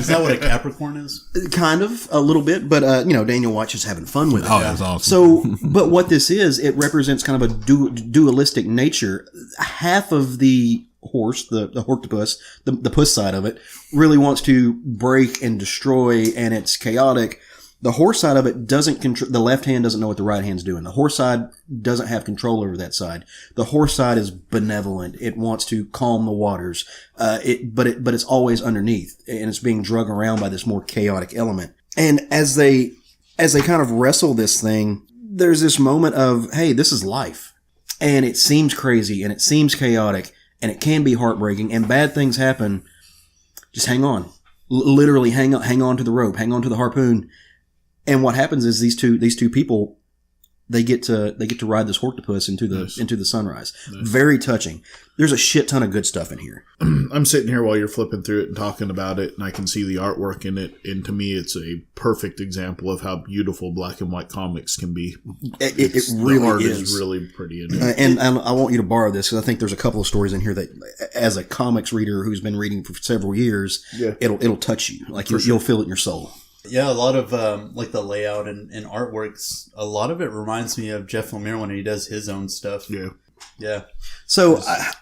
F: that what a Capricorn is?
C: Kind of, a little bit, but Daniel White's just having fun with it.
E: Oh, that's awesome.
C: So, but what this is, it represents kind of a dualistic nature. Half of the horse, the hortopus, the puss side of it, really wants to break and destroy, and it's chaotic. The horse side of it doesn't control, the left hand doesn't know what the right hand's doing. The horse side doesn't have control over that side. The horse side is benevolent. It wants to calm the waters. But it's always underneath and it's being drug around by this more chaotic element. And as they kind of wrestle this thing, there's this moment of, hey, this is life. And it seems crazy and it seems chaotic and it can be heartbreaking and bad things happen. Just hang on. Literally hang on to the rope, hang on to the harpoon. And what happens is these two people, they get to ride this hortopus into the sunrise. Nice. Very touching. There's a shit ton of good stuff in here.
D: I'm sitting here while you're flipping through it and talking about it, and I can see the artwork in it. And to me, it's a perfect example of how beautiful black and white comics can be.
C: It really
D: the art
C: is
D: really pretty in it.
C: And I want you to borrow this because I think there's a couple of stories in here that, as a comics reader who's been reading for several years, it'll touch you. Like you'll feel it in your soul.
F: Yeah, a lot of like the layout and artworks, a lot of it reminds me of Jeff Lemire when he does his own stuff. Yeah.
C: So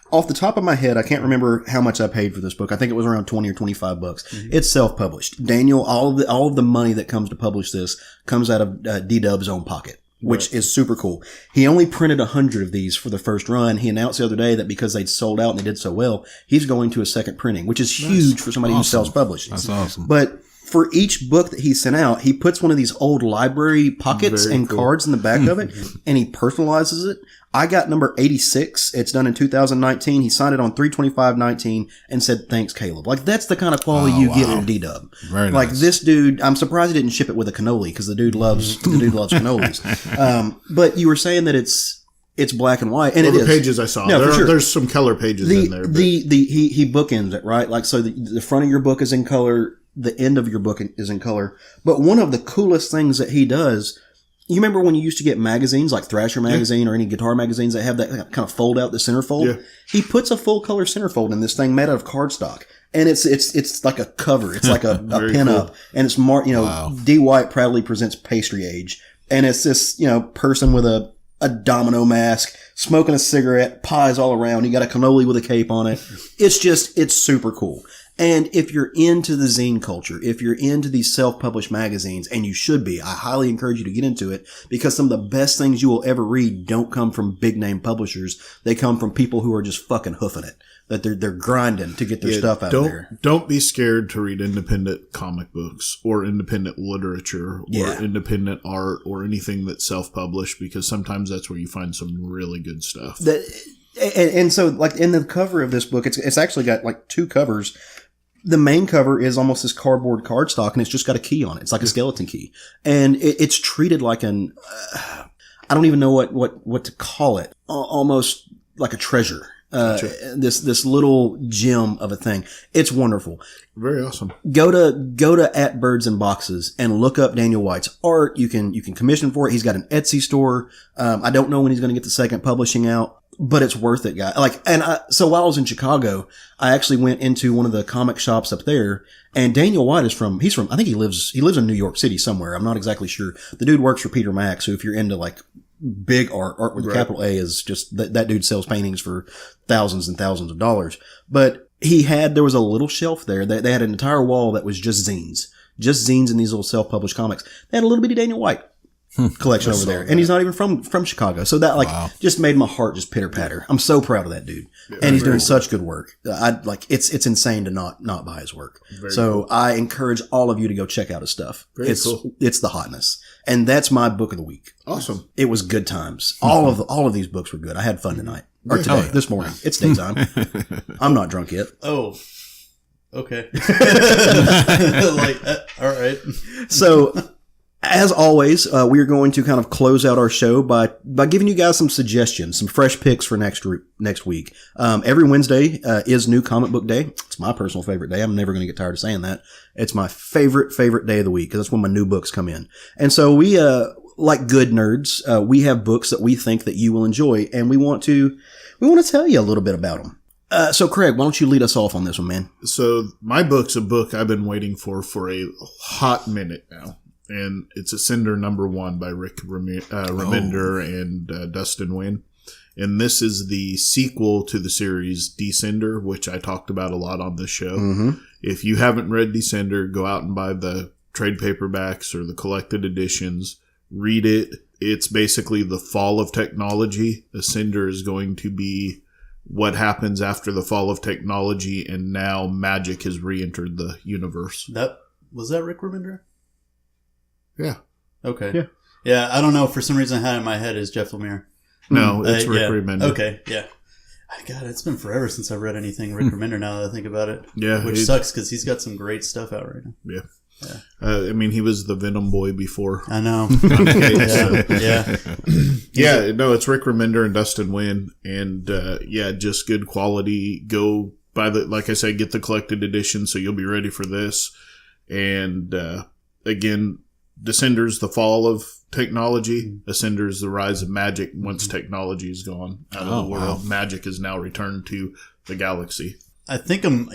C: off the top of my head, I can't remember how much I paid for this book. I think it was around $20 or $25. Mm-hmm. It's self-published. Daniel, all of the money that comes to publish this comes out of D-Dub's own pocket, which is super cool. He only printed 100 of these for the first run. He announced the other day that because they'd sold out and they did so well, he's going to a second printing, which is huge for somebody who self-publishes.
E: That's awesome.
C: But for each book that he sent out, he puts one of these old library pockets cards in the back of it, and he personalizes it. I got number 86. It's done in 2019. He signed it on 3/25/19 and said, "Thanks, Caleb." Like that's the kind of quality you get in D-Dub.
E: Very
C: like
E: nice.
C: This dude, I'm surprised he didn't ship it with a cannoli because the dude loves cannolis. But you were saying that it's black and white, and
D: the pages I saw, there's some color pages in there.
C: He bookends it, right? Like so, the front of your book is in color. The end of your book is in color. But one of the coolest things that he does, you remember when you used to get magazines like Thrasher magazine or any guitar magazines that have that kind of fold out, the centerfold? Yeah. He puts a full color centerfold in this thing made out of cardstock. And it's like a cover. It's like a pin-up. Cool. And it's marked, D. White proudly presents Pastry Age. And it's this, person with a domino mask, smoking a cigarette, pies all around. You got a cannoli with a cape on it. It's super cool. And if you're into the zine culture, if you're into these self-published magazines, and you should be, I highly encourage you to get into it because some of the best things you will ever read don't come from big name publishers. They come from people who are just fucking hoofing it. That they're grinding to get their stuff out there.
D: Don't be scared to read independent comic books or independent literature or independent art or anything that's self-published because sometimes that's where you find some really good stuff.
C: And so like in the cover of this book, it's actually got like two covers. The main cover is almost this cardboard cardstock, and it's just got a key on it. It's like a skeleton key, and it's treated like I don't even know what to call it. Almost like a treasure. This little gem of a thing. It's wonderful.
D: Very awesome.
C: Go to at Birds and Boxes and look up Daniel White's art. You can commission for it. He's got an Etsy store. I don't know when he's going to get the second publishing out. But it's worth it, guy. So while I was in Chicago, I actually went into one of the comic shops up there, and Daniel White I think he lives in New York City somewhere. I'm not exactly sure. The dude works for Peter Max, who if you're into like big art with a capital A is just, that dude sells paintings for thousands and thousands of dollars. But there was a little shelf there. They had an entire wall that was just zines in these little self-published comics. They had a little bitty Daniel White collection over there. And he's not even from Chicago. So that just made my heart just pitter patter. I'm so proud of that dude. And he's doing such good work. It's insane to not buy his work. So I encourage all of you to go check out his stuff. It's the hotness. And that's my book of the week.
D: Awesome.
C: It was good times. All of these books were good. I had fun tonight. Or today, this morning. It's daytime. I'm not drunk yet.
F: Oh, okay. All right.
C: So, as always, we are going to kind of close out our show by giving you guys some suggestions, some fresh picks for next week. Every Wednesday is New Comic Book Day. It's my personal favorite day. I'm never going to get tired of saying that. It's my favorite day of the week because that's when my new books come in. And so we, like good nerds, we have books that we think that you will enjoy, and we want to tell you a little bit about them. So Craig, why don't you lead us off on this one, man?
D: So my book's a book I've been waiting for a hot minute now. And it's Ascender #1 by Rick Remender and Dustin Nguyen. And this is the sequel to the series Descender, which I talked about a lot on this show. Mm-hmm. If you haven't read Descender, go out and buy the trade paperbacks or the collected editions. Read it. It's basically the fall of technology. Ascender is going to be what happens after the fall of technology, and now magic has re-entered the universe.
F: Was that Rick Remender?
D: Yeah.
F: Okay. Yeah. I don't know. For some reason, I had it in my head as Jeff Lemire.
D: No, it's Rick Remender.
F: Okay. Yeah. God, it's been forever since I've read anything Rick Remender. Now that I think about it.
D: Yeah.
F: Which sucks because he's got some great stuff out right now.
D: Yeah. I mean, he was the Venom boy before.
F: I know.
D: Yeah. No, it's Rick Remender and Dustin Nguyen, and just good quality. Go buy like I said, get the collected edition so you'll be ready for this. And again, Descender's the fall of technology. Ascender's the rise of magic once technology is gone out of the world. Wow. Magic is now returned to the galaxy.
F: I think I'm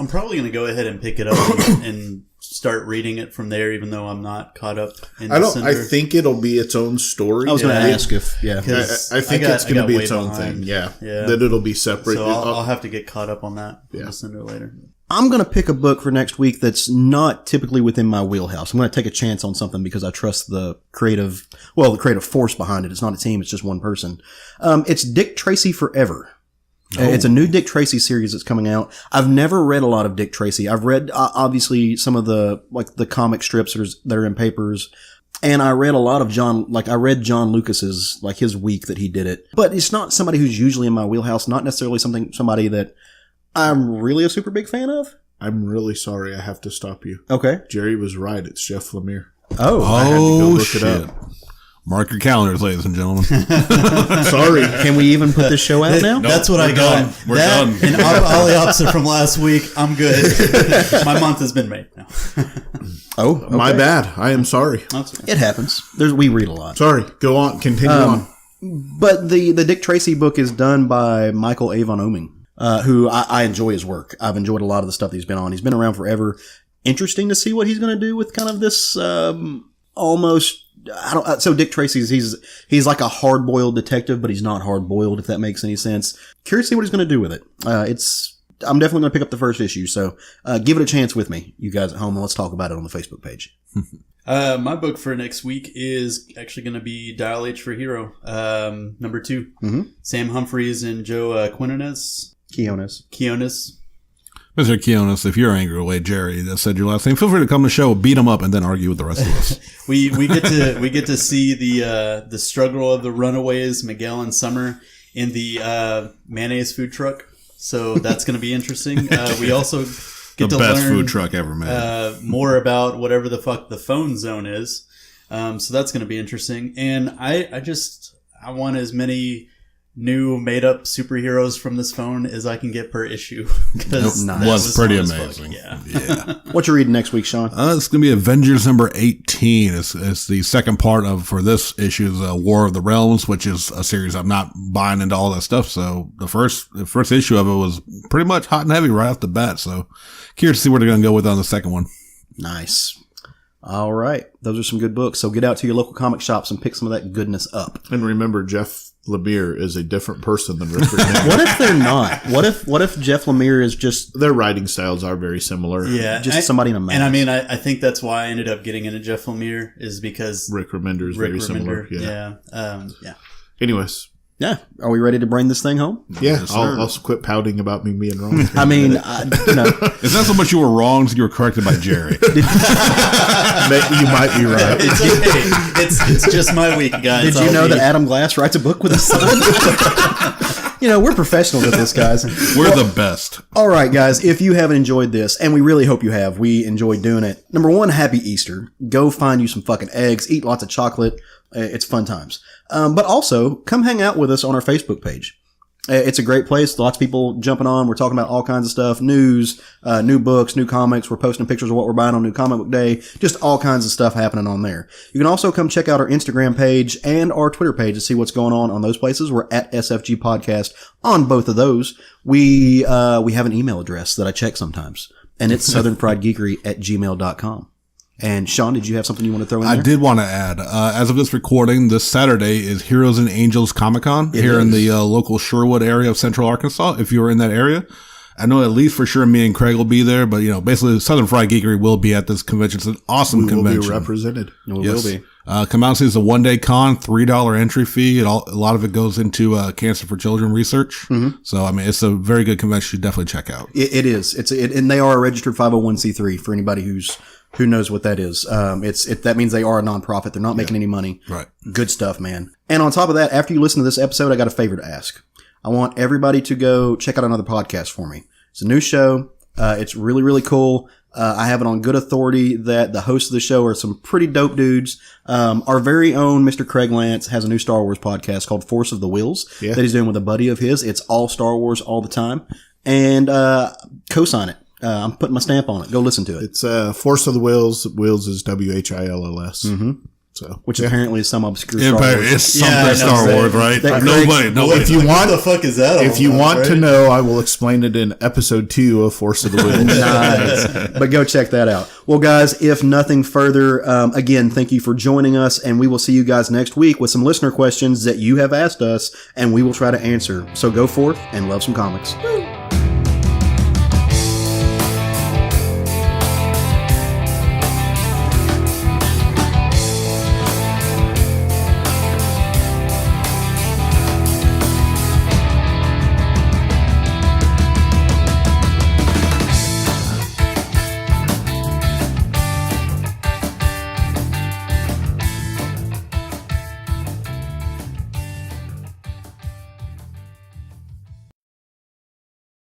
F: probably going to go ahead and pick it up and start reading it from there, even though I'm not caught up in Descender.
D: I think it'll be its own story.
C: I was going to ask if,
D: I think it's going to be its own thing. Yeah. That it'll be separate.
F: So I'll have to get caught up on that Descender later.
C: I'm going to pick a book for next week that's not typically within my wheelhouse. I'm going to take a chance on something because I trust the creative force behind it. It's not a team. It's just one person. It's Dick Tracey Forever. It's a new Dick Tracey series that's coming out. I've never read a lot of Dick Tracey. I've read, obviously, some of the comic strips that are in papers. And I read a lot of John Lucas's, his week that he did it. But it's not somebody who's usually in my wheelhouse, not necessarily somebody that I'm really a super big fan of.
D: I'm really sorry. I have to stop you.
C: Okay.
D: Jerry was right. It's Jeff Lemire.
C: I
E: had to go look
D: it up.
E: Mark your calendars, ladies and gentlemen.
D: Sorry.
C: Can we even put this show out now?
F: That's what I got.
E: We're done.
F: And all the opposite from last week. I'm good. My month has been made now.
C: Okay.
D: My bad. I am sorry.
C: It happens. We read a lot.
D: Sorry. Go on. Continue on.
C: But the Dick Tracey book is done by Michael A. von Oeming, who I enjoy his work. I've enjoyed a lot of the stuff that he's been on. He's been around forever. Interesting to see what he's going to do with kind of this almost. So Dick Tracey's he's like a hard-boiled detective, but he's not hard-boiled, if that makes any sense. Curious to see what he's going to do with it. I'm definitely going to pick up the first issue, so give it a chance with me, you guys at home, and let's talk about it on the Facebook page.
F: My book for next week is actually going to be Dial H for Hero, #2. Mm-hmm. Sam Humphries and Joe Quinones.
E: Mr. Keonis, if you're angry with Jerry that said your last name, feel free to come to the show, beat him up, and then argue with the rest of us.
F: we get to see the struggle of the runaways, Miguel and Summer, in the mayonnaise food truck. So that's going to be interesting. We also get to
E: best
F: learn
E: food truck ever made.
F: More about whatever the fuck the phone zone is. So that's going to be interesting. And I want as many new made-up superheroes from this phone as I can get per issue.
E: Because was pretty amazing.
F: Yeah.
C: What you reading next week, Sean?
E: It's going to be Avengers #18. It's the second part for this issue's War of the Realms, which is a series I'm not buying into all that stuff. So the first issue of it was pretty much hot and heavy right off the bat. So curious to see where they're going to go with on the second one.
C: Nice. All right. Those are some good books. So get out to your local comic shops and pick some of that goodness up.
D: And remember, Jeff Lemire is a different person than Rick Remender.
C: What if they're not? What if Jeff Lemire is just...
D: Their writing styles are very similar.
F: Yeah.
C: Just somebody in a mask.
F: And I mean, I think that's why I ended up getting into Jeff Lemire is because...
D: Rick Remender is very similar.
F: Yeah. Yeah.
D: Anyways,
C: Yeah. Are we ready to bring this thing home?
D: Yeah,
E: Yes,
D: I'll quit pouting about me being wrong.
C: I mean,
E: It's not so much you were wrong, as you were corrected by Jerry.
D: You might be right.
F: It's okay. It's just my week, guys.
C: did you know that Adam Glass writes a book with his son? We're professionals at this, guys.
E: We're the best.
C: All right, guys, if you haven't enjoyed this, and we really hope you have, we enjoyed doing it. Number one, happy Easter. Go find you some fucking eggs, eat lots of chocolate. It's fun times. But also, come hang out with us on our Facebook page. It's a great place. Lots of people jumping on. We're talking about all kinds of stuff. News, new books, new comics. We're posting pictures of what we're buying on New Comic Book Day. Just all kinds of stuff happening on there. You can also come check out our Instagram page and our Twitter page to see what's going on those places. We're at SFG Podcast on both of those. We have an email address that I check sometimes, and it's southernfriedgeekery@gmail.com. And Sean, did you have something you want to throw in there?
E: I did want to add, as of this recording, this Saturday is Heroes and Angels Comic-Con here in the local Sherwood area of Central Arkansas, if you are in that area. I know at least for sure me and Craig will be there, but, basically Southern Fried Geekery will be at this convention. It's an awesome convention.
D: We will be represented.
C: We will be.
E: Come out and see. It's a one-day con, $3 entry fee. A lot of it goes into Cancer for Children research. Mm-hmm. So, it's a very good convention. You should definitely check out.
C: It is. And they are a registered 501c3 for anybody who knows what that is. That means they are a nonprofit. They're not making any money.
E: Right.
C: Good stuff, man. And on top of that, after you listen to this episode, I got a favor to ask. I want everybody to go check out another podcast for me. It's a new show. It's really, really cool. I have it on good authority that the hosts of the show are some pretty dope dudes. Our very own Mr. Craig Lance has a new Star Wars podcast called Force of the Wills that he's doing with a buddy of his. It's all Star Wars all the time. And co-sign it. I'm putting my stamp on it. Go listen to it.
D: It's Force of the Wills. Wills is WHILLS. Mm-hmm. So,
C: which apparently is some obscure Star Wars.
E: It's something Star Wars, right? Nobody.
D: If you want,
F: what the fuck is that?
D: If you want to know, I will explain it in episode 2 of Force of the Wills.
C: Nice. But go check that out. Well, guys, if nothing further, again, thank you for joining us, and we will see you guys next week with some listener questions that you have asked us, and we will try to answer. So go forth and love some comics. Woo.